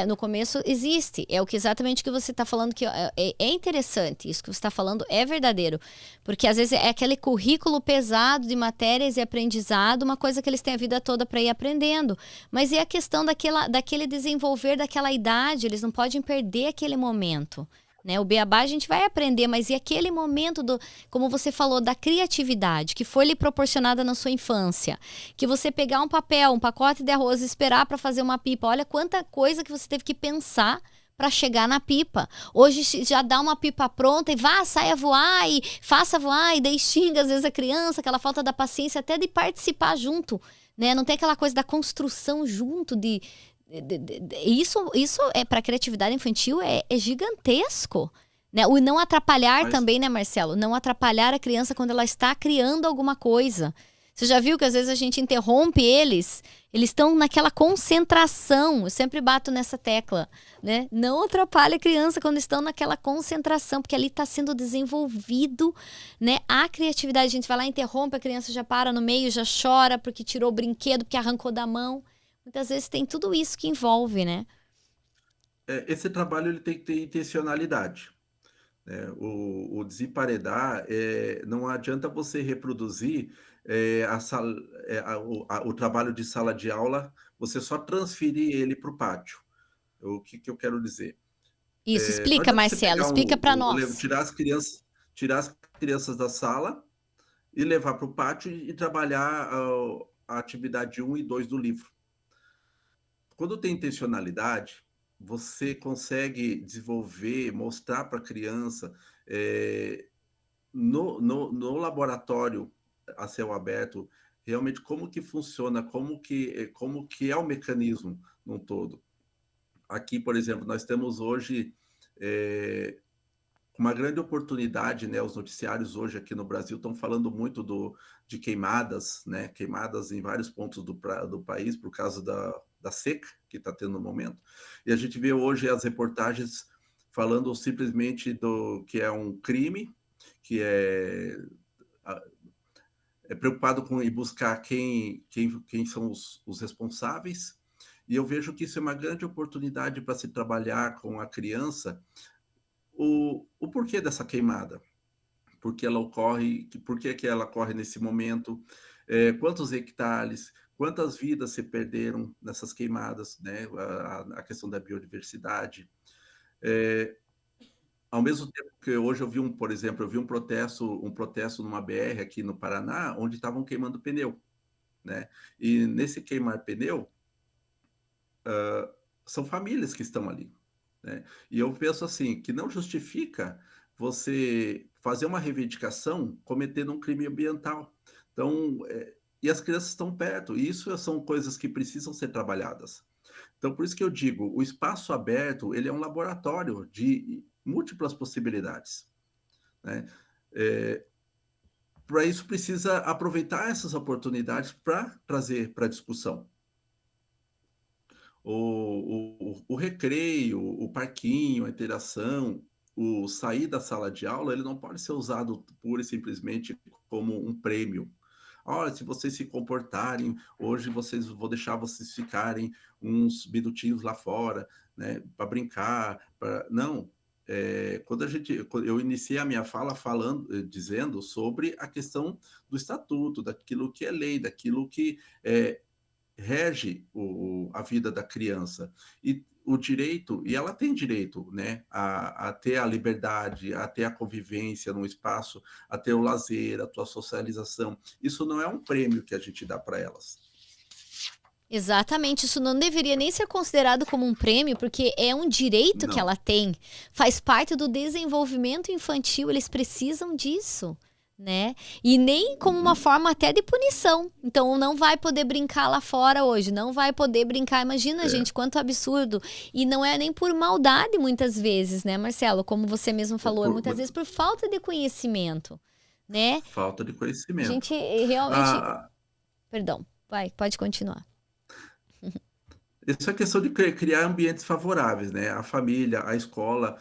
no começo existe. É exatamente o que você está falando, que é interessante. Isso que você está falando é verdadeiro. Porque às vezes é aquele currículo pesado de matérias e aprendizado, uma coisa que eles têm a vida toda para ir aprendendo. Mas é a questão daquele desenvolver daquela idade, eles não podem perder aquele momento. Né? O beabá a gente vai aprender, mas e aquele momento como você falou, da criatividade que foi lhe proporcionada na sua infância, que você pegar um papel, um pacote de arroz e esperar para fazer uma pipa, olha quanta coisa que você teve que pensar para chegar na pipa. Hoje já dá uma pipa pronta e saia voar e faça voar, e daí xinga às vezes a criança, aquela falta da paciência até de participar junto, né? Não tem aquela coisa da construção junto isso para a criatividade infantil é gigantesco, né? O não atrapalhar também, né, Marcelo? Não atrapalhar a criança quando ela está criando alguma coisa. Você já viu que às vezes a gente interrompe eles estão naquela concentração. Eu sempre bato nessa tecla, né? Não atrapalhe a criança quando estão naquela concentração, porque ali está sendo desenvolvido, né, a criatividade. A gente vai lá, interrompe, a criança já para no meio, já chora porque tirou o brinquedo, porque arrancou da mão. Muitas vezes tem tudo isso que envolve, né? Esse trabalho ele tem que ter intencionalidade. Né? O desemparedar, não adianta você reproduzir o trabalho de sala de aula, você só transferir ele para o pátio. O que eu quero dizer? Isso, Não explica, adianta você Marcelo, pegar explica para nós. tirar as crianças da sala e levar para o pátio e trabalhar a atividade 1 e 2 do livro. quando tem intencionalidade, você consegue desenvolver, mostrar para a criança, no laboratório a céu aberto, realmente como que funciona, como que é o mecanismo num todo. Aqui, por exemplo, nós temos hoje uma grande oportunidade, né? Os noticiários hoje aqui no Brasil estão falando muito de queimadas, né? Queimadas em vários pontos do país por causa da seca que está tendo no momento. E a gente vê hoje as reportagens falando simplesmente do que é um crime, que é preocupado com ir buscar quem são os responsáveis. E eu vejo que isso é uma grande oportunidade para se trabalhar com a criança o porquê dessa queimada, por que ela ocorre, por que ela ocorre nesse momento, quantos hectares, quantas vidas se perderam nessas queimadas, né? A questão da biodiversidade. Ao mesmo tempo que hoje eu vi por exemplo, eu vi um protesto numa BR aqui no Paraná, onde estavam queimando pneu, né? E nesse queimar pneu, são famílias que estão ali, né? E eu penso assim, que não justifica você fazer uma reivindicação cometendo um crime ambiental. Então, e as crianças estão perto, e isso são coisas que precisam ser trabalhadas. Então, por isso que eu digo, o espaço aberto, ele é um laboratório de múltiplas possibilidades, né? Para isso, precisa aproveitar essas oportunidades para trazer para a discussão. O recreio, o parquinho, a interação, o sair da sala de aula, ele não pode ser usado pura e simplesmente como um prêmio. Olha, se vocês se comportarem, hoje vou deixar vocês ficarem uns minutinhos lá fora, né, para brincar. Não, quando eu iniciei a minha fala dizendo sobre a questão do estatuto, daquilo que é lei, daquilo que rege a vida da criança. E o direito, e ela tem direito, né, a ter a liberdade, a ter a convivência no espaço, a ter o lazer, a tua socialização. Isso não é um prêmio que a gente dá para elas. Exatamente, isso não deveria nem ser considerado como um prêmio, porque é um direito que ela tem, faz parte do desenvolvimento infantil, eles precisam disso, né? E nem como uma forma até de punição. Então não vai poder brincar lá fora hoje, não vai poder brincar. Imagina, gente, quanto absurdo. E não é nem por maldade muitas vezes, né, Marcelo? Como você mesmo falou, muitas vezes por falta de conhecimento, né? Falta de conhecimento. A gente realmente... Perdão, pode continuar. Isso é questão de criar ambientes favoráveis, né? A família, a escola,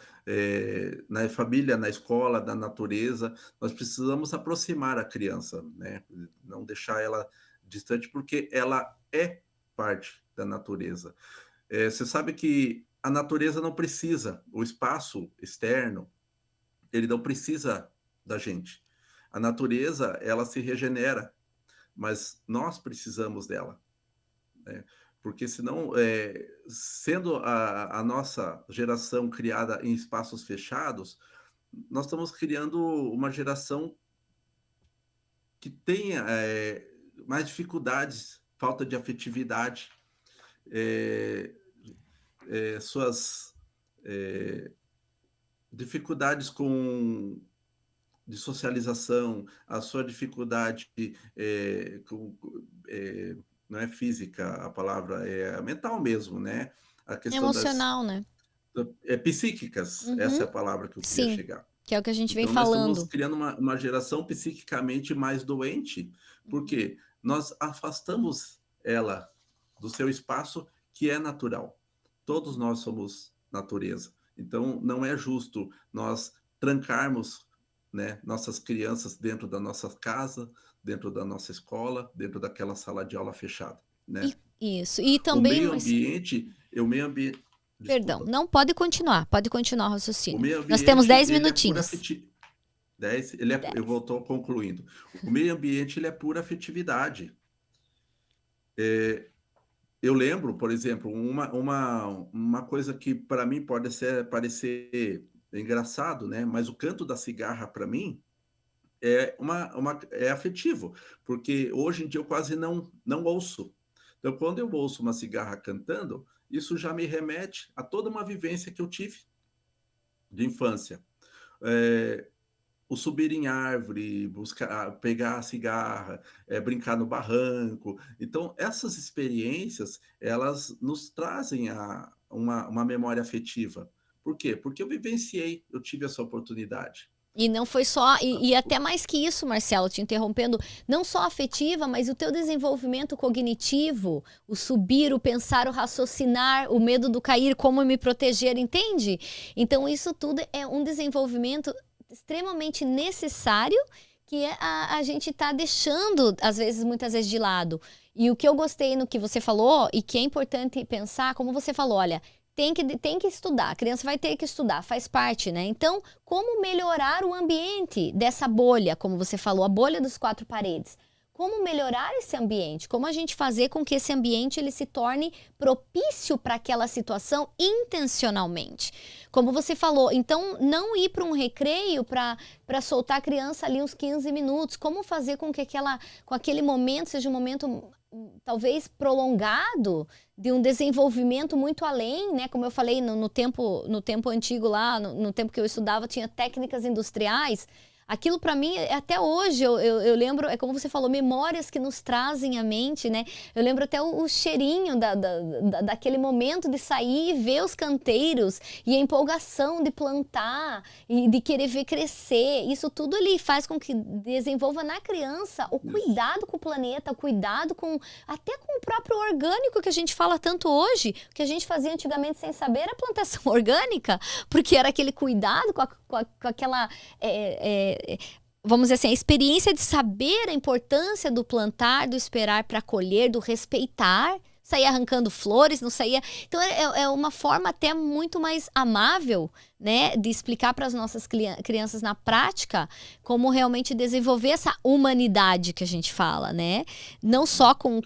na família, na escola, da natureza, nós precisamos aproximar a criança, né? Não deixar ela distante, porque ela é parte da natureza. Você sabe que a natureza não precisa, o espaço externo, ele não precisa da gente. A natureza, ela se regenera, mas nós precisamos dela, né? Porque senão, sendo a nossa geração criada em espaços fechados, nós estamos criando uma geração que tenha mais dificuldades, falta de afetividade, suas dificuldades de socialização, a sua dificuldade não é física a palavra, é mental mesmo, né? A questão emocional, né? Psíquicas, essa é a palavra que eu queria chegar. Que é o que a gente vem nós falando. Estamos criando uma geração psiquicamente mais doente, porque nós afastamos ela do seu espaço que é natural. Todos nós somos natureza. Então, não é justo nós trancarmos, né, nossas crianças dentro da nossa casa, dentro da nossa escola, dentro daquela sala de aula fechada, né? Isso. E também... O meio ambiente... Perdão, não, pode continuar o raciocínio. Nós temos 10 minutinhos. Eu estou concluindo. O meio ambiente, ele é pura afetividade. Eu lembro, por exemplo, uma coisa que para mim pode parecer engraçado, né? Mas o canto da cigarra, para mim, é afetivo, porque hoje em dia eu quase não ouço. Então, quando eu ouço uma cigarra cantando, isso já me remete a toda uma vivência que eu tive de infância. É, o subir em árvore, buscar, pegar a cigarra, brincar no barranco. Então, essas experiências, elas nos trazem uma memória afetiva. Por quê? Porque eu vivenciei, eu tive essa oportunidade. E não foi só, e até mais que isso, Marcelo, te interrompendo, não só afetiva, mas o teu desenvolvimento cognitivo, o subir, o pensar, o raciocinar, o medo do cair, como me proteger, entende? Então isso tudo é um desenvolvimento extremamente necessário que a gente está deixando, às vezes, muitas vezes de lado. E o que eu gostei no que você falou, e que é importante pensar, como você falou, olha, tem que estudar, a criança vai ter que estudar, faz parte, né? Então, como melhorar o ambiente dessa bolha, como você falou, a bolha dos 4 paredes? Como melhorar esse ambiente? Como a gente fazer com que esse ambiente ele se torne propício para aquela situação intencionalmente? Como você falou, então não ir para um recreio para soltar a criança ali uns 15 minutos. Como fazer com que aquele momento seja um momento talvez prolongado de um desenvolvimento muito além, né? Como eu falei no tempo antigo lá, no tempo que eu estudava, tinha técnicas industriais. Aquilo para mim, até hoje, eu lembro, é como você falou, memórias que nos trazem à mente, né? Eu lembro até o cheirinho daquele momento de sair e ver os canteiros e a empolgação de plantar e de querer ver crescer. Isso tudo ele faz com que desenvolva na criança o cuidado com o planeta, o cuidado até com o próprio orgânico que a gente fala tanto hoje, que a gente fazia antigamente sem saber a plantação orgânica, porque era aquele cuidado com aquela... vamos dizer assim, a experiência de saber a importância do plantar, do esperar para colher, do respeitar, sair arrancando flores, não saía... Então é uma forma até muito mais amável, né, de explicar para as nossas crianças na prática como realmente desenvolver essa humanidade que a gente fala, né? Não só com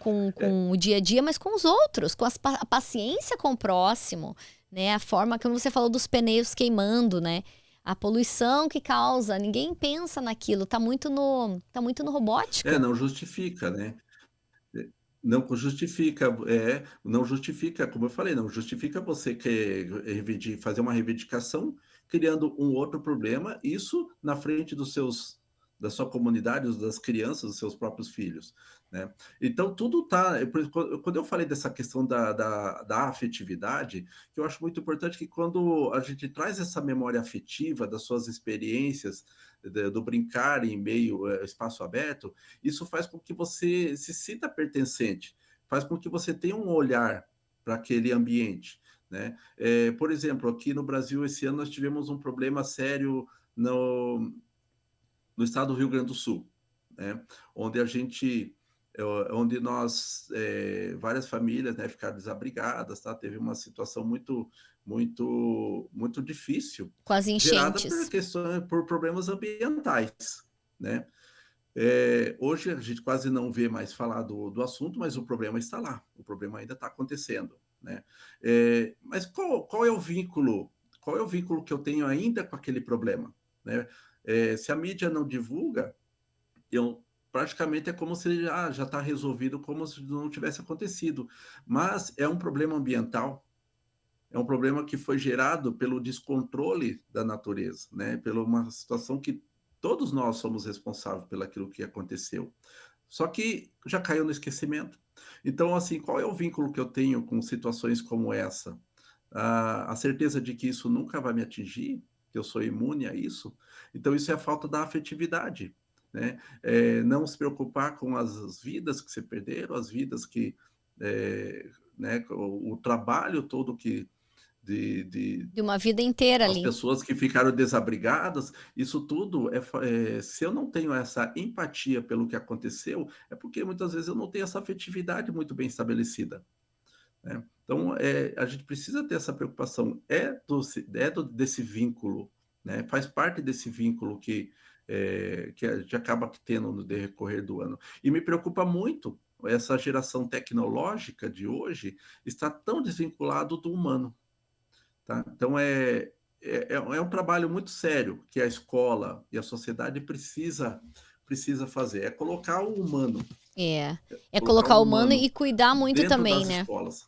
o dia a dia, mas com os outros, com a paciência com o próximo, né? A forma, como você falou, dos pneus queimando, né? A poluição que causa, ninguém pensa naquilo, tá muito no robótico. Não justifica, né? Não justifica, não justifica, como eu falei, não justifica você fazer uma reivindicação criando um outro problema, isso na frente da sua comunidade, das crianças, dos seus próprios filhos, né? Então, tudo tá... Quando eu falei dessa questão da afetividade, que eu acho muito importante que quando a gente traz essa memória afetiva das suas experiências, do brincar em meio espaço aberto, isso faz com que você se sinta pertencente, faz com que você tenha um olhar para aquele ambiente, né? Por exemplo, aqui no Brasil, esse ano nós tivemos um problema sério no estado do Rio Grande do Sul, né? Onde várias famílias, né, ficaram desabrigadas, tá? Teve uma situação muito, muito, muito difícil, com as gerada enchentes. por problemas ambientais, né? Hoje a gente quase não vê mais falar do assunto, mas o problema está lá, o problema ainda está acontecendo, né? Mas qual é o vínculo? Qual é o vínculo que eu tenho ainda com aquele problema, né? Se a mídia não divulga, praticamente é como se já está resolvido, como se não tivesse acontecido. Mas é um problema ambiental, é um problema que foi gerado pelo descontrole da natureza, né? Pela uma situação que todos nós somos responsáveis pelo aquilo que aconteceu. Só que já caiu no esquecimento. Então, assim, qual é o vínculo que eu tenho com situações como essa? A certeza de que isso nunca vai me atingir, que eu sou imune a isso. Então, isso é a falta da afetividade, né? Não se preocupar com as vidas que se perderam, as vidas que... né, o trabalho todo que... De uma vida inteira as ali. pessoas que ficaram desabrigadas, isso tudo se eu não tenho essa empatia pelo que aconteceu, é porque muitas vezes eu não tenho essa afetividade muito bem estabelecida, né? Então, a gente precisa ter essa preocupação, desse vínculo, né? Faz parte desse vínculo que a gente acaba tendo no decorrer do ano. E me preocupa muito essa geração tecnológica de hoje está tão desvinculado do humano, tá? Então, é um trabalho muito sério que a escola e a sociedade precisa precisa fazer? É colocar o humano. É colocar o humano e cuidar muito dentro também, das né? escolas.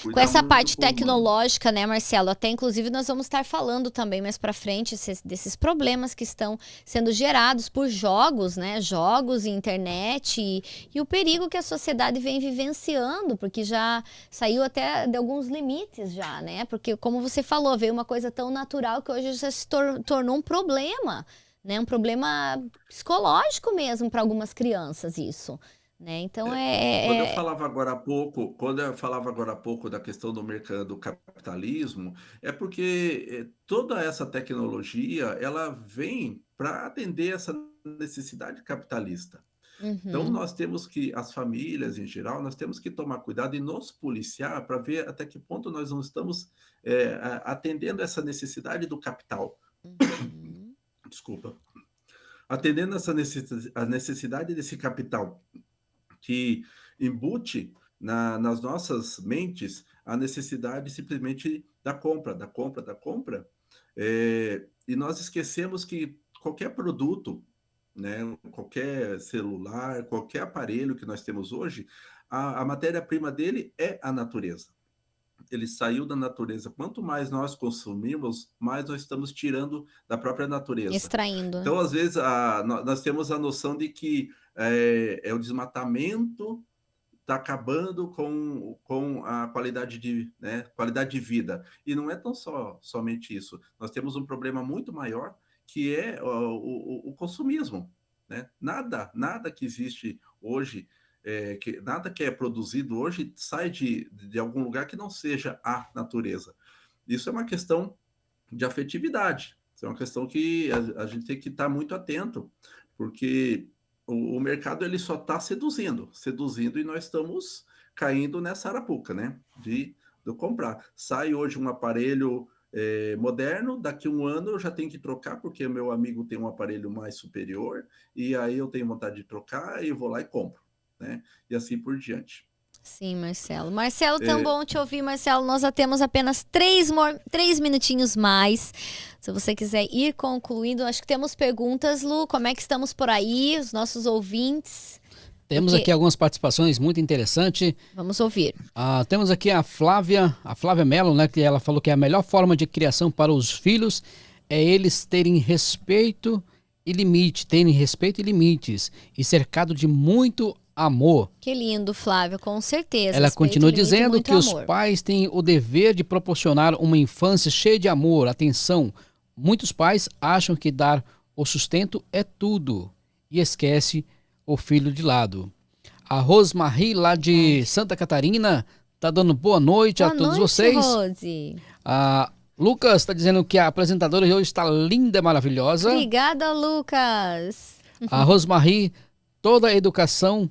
Com Cuidar essa muito parte com o humano. tecnológica, né, Marcelo? Até inclusive nós vamos estar falando também mais pra frente desses problemas que estão sendo gerados por jogos, né? Jogos e internet e o perigo que a sociedade vem vivenciando, porque já saiu até de alguns limites já, né? Porque como você falou, veio uma coisa tão natural que hoje já se tornou um problema, né? Um problema psicológico mesmo para algumas crianças isso, né? Então Quando eu falava agora há pouco da questão do mercado do capitalismo, é porque toda essa tecnologia ela vem para atender essa necessidade capitalista. Então nós temos que, as famílias em geral, nós temos que tomar cuidado e nos policiar para ver até que ponto nós não estamos atendendo essa necessidade do capital. Desculpa. Atendendo a necessidade desse capital que embute nas nossas mentes a necessidade simplesmente da compra, e nós esquecemos que qualquer produto, né, qualquer celular, qualquer aparelho que nós temos hoje, a matéria-prima dele é a natureza. Ele saiu da natureza. Quanto mais nós consumimos, mais nós estamos tirando da própria natureza. extraindo, né? Então, às vezes, nós temos a noção de que o desmatamento está acabando com a qualidade de vida. E não é somente isso. Nós temos um problema muito maior, que é o consumismo, né? Nada que existe hoje, nada que é produzido hoje sai de algum lugar que não seja a natureza. Isso é uma questão de afetividade. Isso é uma questão que a gente tem que estar muito atento, porque o mercado ele só está seduzindo, e nós estamos caindo nessa arapuca, né? De comprar. Sai hoje um aparelho moderno, daqui a um ano eu já tenho que trocar, porque meu amigo tem um aparelho mais superior, e aí eu tenho vontade de trocar, e eu vou lá e compro, né? E assim por diante. Sim, Marcelo. Marcelo, tão bom te ouvir, Marcelo. Nós já temos apenas 3 minutinhos mais. Se você quiser ir concluindo, acho que temos perguntas, Lu. Como é que estamos por aí, os nossos ouvintes? Temos aqui algumas participações muito interessantes. Vamos ouvir. Temos aqui a Flávia Mello, né, que ela falou que a melhor forma de criação para os filhos é eles terem respeito e limites e cercado de muito amor. Que lindo, Flávia, com certeza. Ela continua limite, dizendo que amor. os pais têm o dever de proporcionar uma infância cheia de amor, atenção. Muitos pais acham que dar o sustento é tudo e esquece o filho de lado. A Rosmarie, lá de Santa Catarina, tá dando boa noite a todos vocês. Rose. Lucas está dizendo que a apresentadora de hoje está linda e maravilhosa. Obrigada, Lucas. A Rosmarie, toda a educação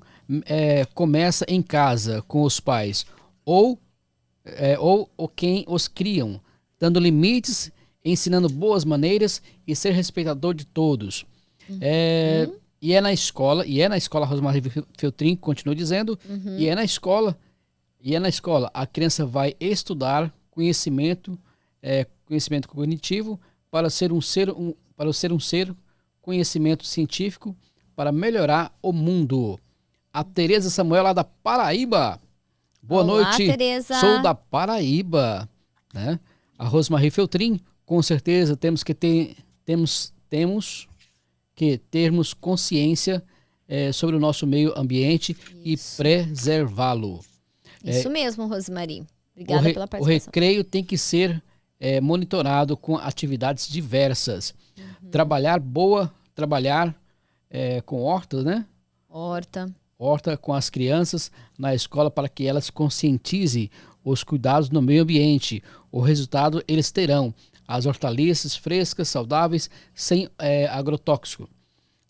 começa em casa, com os pais, ou quem os criam, dando limites, ensinando boas maneiras e ser respeitador de todos. E é na escola, a Rosmarie Feltrin continua dizendo, e é na escola, a criança vai estudar conhecimento cognitivo para ser um ser, conhecimento científico para melhorar o mundo. A Tereza Samuel, lá da Paraíba. Boa noite. Tereza. Sou da Paraíba, né? A Rosmarie Feltrin, com certeza temos que termos consciência sobre o nosso meio ambiente e preservá-lo. Isso mesmo, Rosmarie. Obrigada pela participação. O recreio tem que ser monitorado com atividades diversas. Trabalhar com hortas, né? Horta com as crianças na escola para que elas conscientizem os cuidados no meio ambiente. O resultado eles terão. As hortaliças frescas, saudáveis, sem agrotóxico.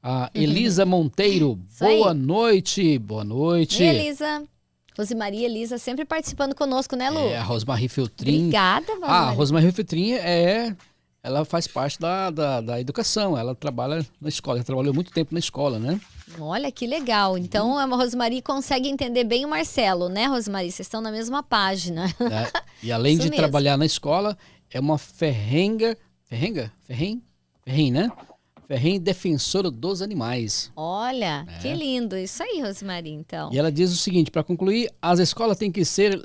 A Elisa Monteiro, boa noite. Boa noite. E Elisa. Rosmarie Elisa sempre participando conosco, né, Lu? A Rosmarie Feltrin. Obrigada, Rosmarie. A Rosmarie Feltrin ela faz parte da educação, ela trabalha na escola, ela trabalhou muito tempo na escola, né? Olha, que legal. Então, a Rosmarie consegue entender bem o Marcelo, né, Rosmarie? Vocês estão na mesma página. E além de mesmo. trabalhar na escola, é uma ferrenha, né? ferrenha defensora dos animais. Olha, que lindo. Isso aí, Rosemary, então. E ela diz o seguinte, para concluir, as escolas têm que ser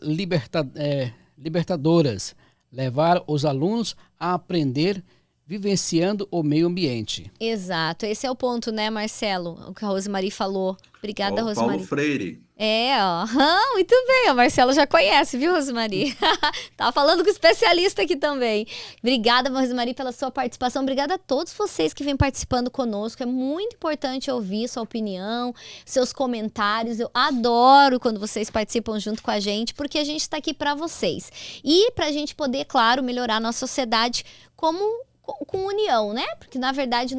libertadoras, levar os alunos a aprender vivenciando o meio ambiente. Exato. Esse é o ponto, né, Marcelo? O que a Rosemary falou. Obrigada, Rosemary. Paulo Freire. Ó. Muito bem, a Marcela já conhece, viu, Rosemary? Tá falando com especialista aqui também. Obrigada, Rosemary, pela sua participação. Obrigada a todos vocês que vêm participando conosco. É muito importante ouvir sua opinião, seus comentários. Eu adoro quando vocês participam junto com a gente, porque a gente está aqui para vocês. E para a gente poder, claro, melhorar a nossa sociedade com união, né? Porque, na verdade,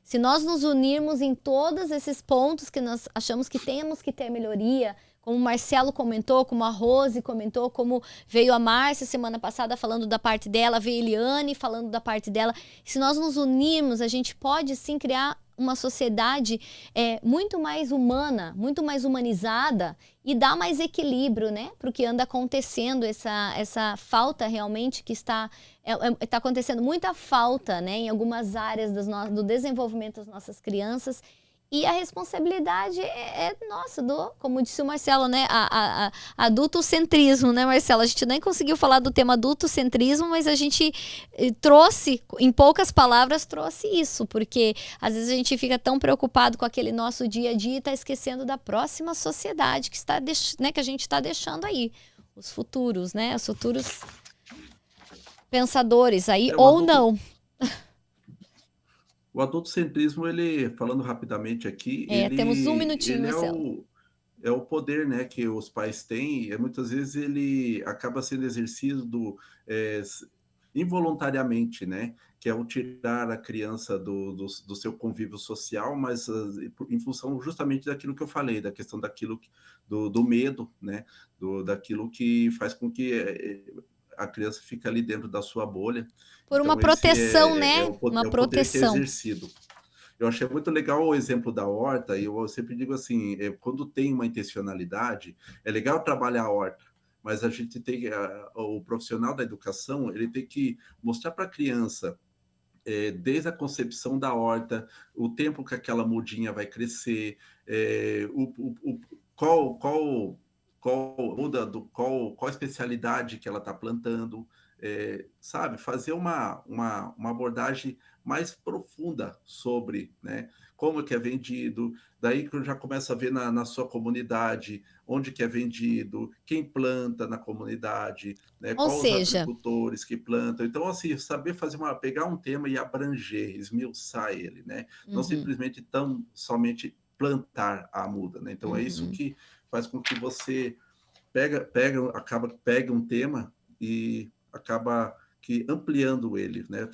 se nós nos unirmos em todos esses pontos que nós achamos que temos que ter melhoria, como o Marcelo comentou, como a Rose comentou, como veio a Márcia semana passada falando da parte dela, veio a Eliane falando da parte dela. Se nós nos unirmos, a gente pode, sim, criar uma sociedade muito mais humana, muito mais humanizada e dar mais equilíbrio, né, para o que anda acontecendo, essa falta realmente que está acontecendo muita falta, né, em algumas áreas do desenvolvimento das nossas crianças. E a responsabilidade é nossa, como disse o Marcelo, né? Adultocentrismo, né, Marcelo? A gente nem conseguiu falar do tema adultocentrismo, mas a gente trouxe, em poucas palavras, trouxe isso, porque às vezes a gente fica tão preocupado com aquele nosso dia a dia e está esquecendo da próxima sociedade que a gente está deixando aí. Os futuros, né? Os futuros pensadores aí, ou não. O adultocentrismo, ele, falando rapidamente aqui, temos um minutinho, Marcelo. É o poder, né, que os pais têm, e muitas vezes ele acaba sendo exercido involuntariamente, né, que é o tirar a criança do seu convívio social, mas em função justamente daquilo que eu falei, da questão do medo, né, daquilo que faz com que a criança fique ali dentro da sua bolha. Por uma proteção, né? Uma proteção. Que é exercido. Eu achei muito legal o exemplo da horta, e eu sempre digo assim, quando tem uma intencionalidade, é legal trabalhar a horta, mas a gente o profissional da educação, ele tem que mostrar para a criança, desde a concepção da horta, o tempo que aquela mudinha vai crescer, qual a especialidade que ela está plantando, sabe? Fazer uma abordagem mais profunda sobre, né, como que é vendido, daí que eu já começo a ver na sua comunidade, onde que é vendido, quem planta na comunidade, né, quais os agricultores que plantam. Então, assim, saber pegar um tema e abranger, esmiuçar ele, né? Não simplesmente somente plantar a muda, né? Então, é isso que faz com que você pega um tema e acaba ampliando ele, né?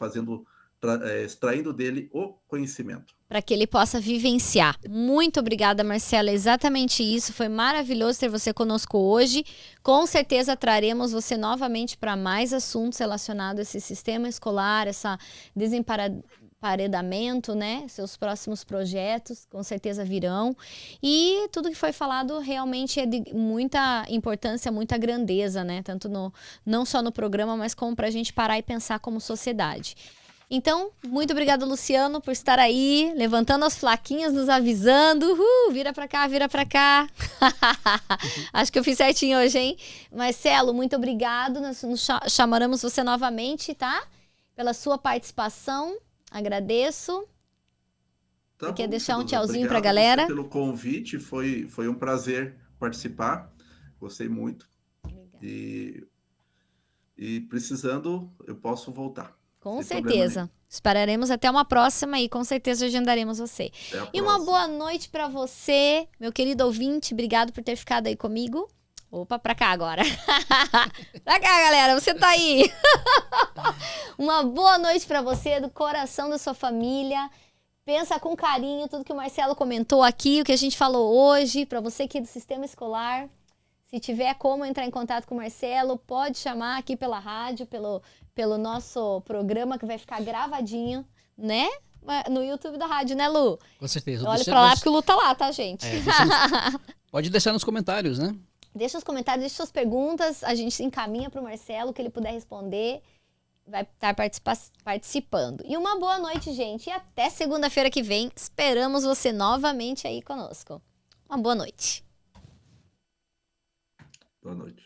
Extraindo dele o conhecimento. Para que ele possa vivenciar. Muito obrigada, Marcela. Exatamente isso. Foi maravilhoso ter você conosco hoje. Com certeza traremos você novamente para mais assuntos relacionados a esse sistema escolar, essa desemparedamento, né? Seus próximos projetos com certeza virão. E tudo que foi falado realmente é de muita importância, muita grandeza, né? Tanto não só no programa, mas como para a gente parar e pensar como sociedade. Então, muito obrigada, Luciano, por estar aí, levantando as plaquinhas, nos avisando. Vira pra cá, vira pra cá. Acho que eu fiz certinho hoje, hein? Marcelo, muito obrigado. Nós chamaremos você novamente, tá? Pela sua participação. Agradeço. Você quer deixar um tchauzinho pra galera? Obrigado pelo convite. Foi um prazer participar. Gostei muito. E precisando, eu posso voltar. Com certeza. Esperaremos até uma próxima e com certeza agendaremos você. E uma boa noite para você, meu querido ouvinte. Obrigado por ter ficado aí comigo. Opa, pra cá agora. Pra cá, galera, você tá aí. Uma boa noite para você, do coração da sua família. Pensa com carinho tudo que o Marcelo comentou aqui, o que a gente falou hoje, para você aqui do Sistema Escolar. Se tiver como entrar em contato com o Marcelo, pode chamar aqui pela rádio, pelo nosso programa que vai ficar gravadinho, né? No YouTube da rádio, né, Lu? Com certeza. Olha pra lá porque o Lu tá lá, tá, gente? Pode deixar nos comentários, né? Deixa os comentários, deixa suas perguntas, a gente encaminha pro Marcelo, que ele puder responder. vai estar participando. E uma boa noite, gente. E até segunda-feira que vem. Esperamos você novamente aí conosco. Uma boa noite. Boa noite.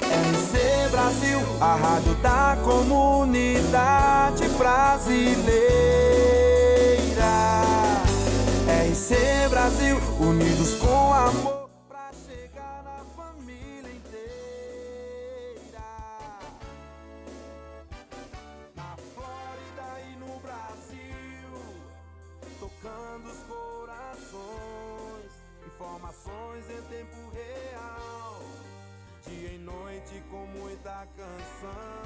RC Brasil, a rádio da comunidade brasileira. RC Brasil, unidos com amor pra chegar na família inteira. Na Flórida e no Brasil, tocando os corações, informações em tempo real, dia e noite com muita canção.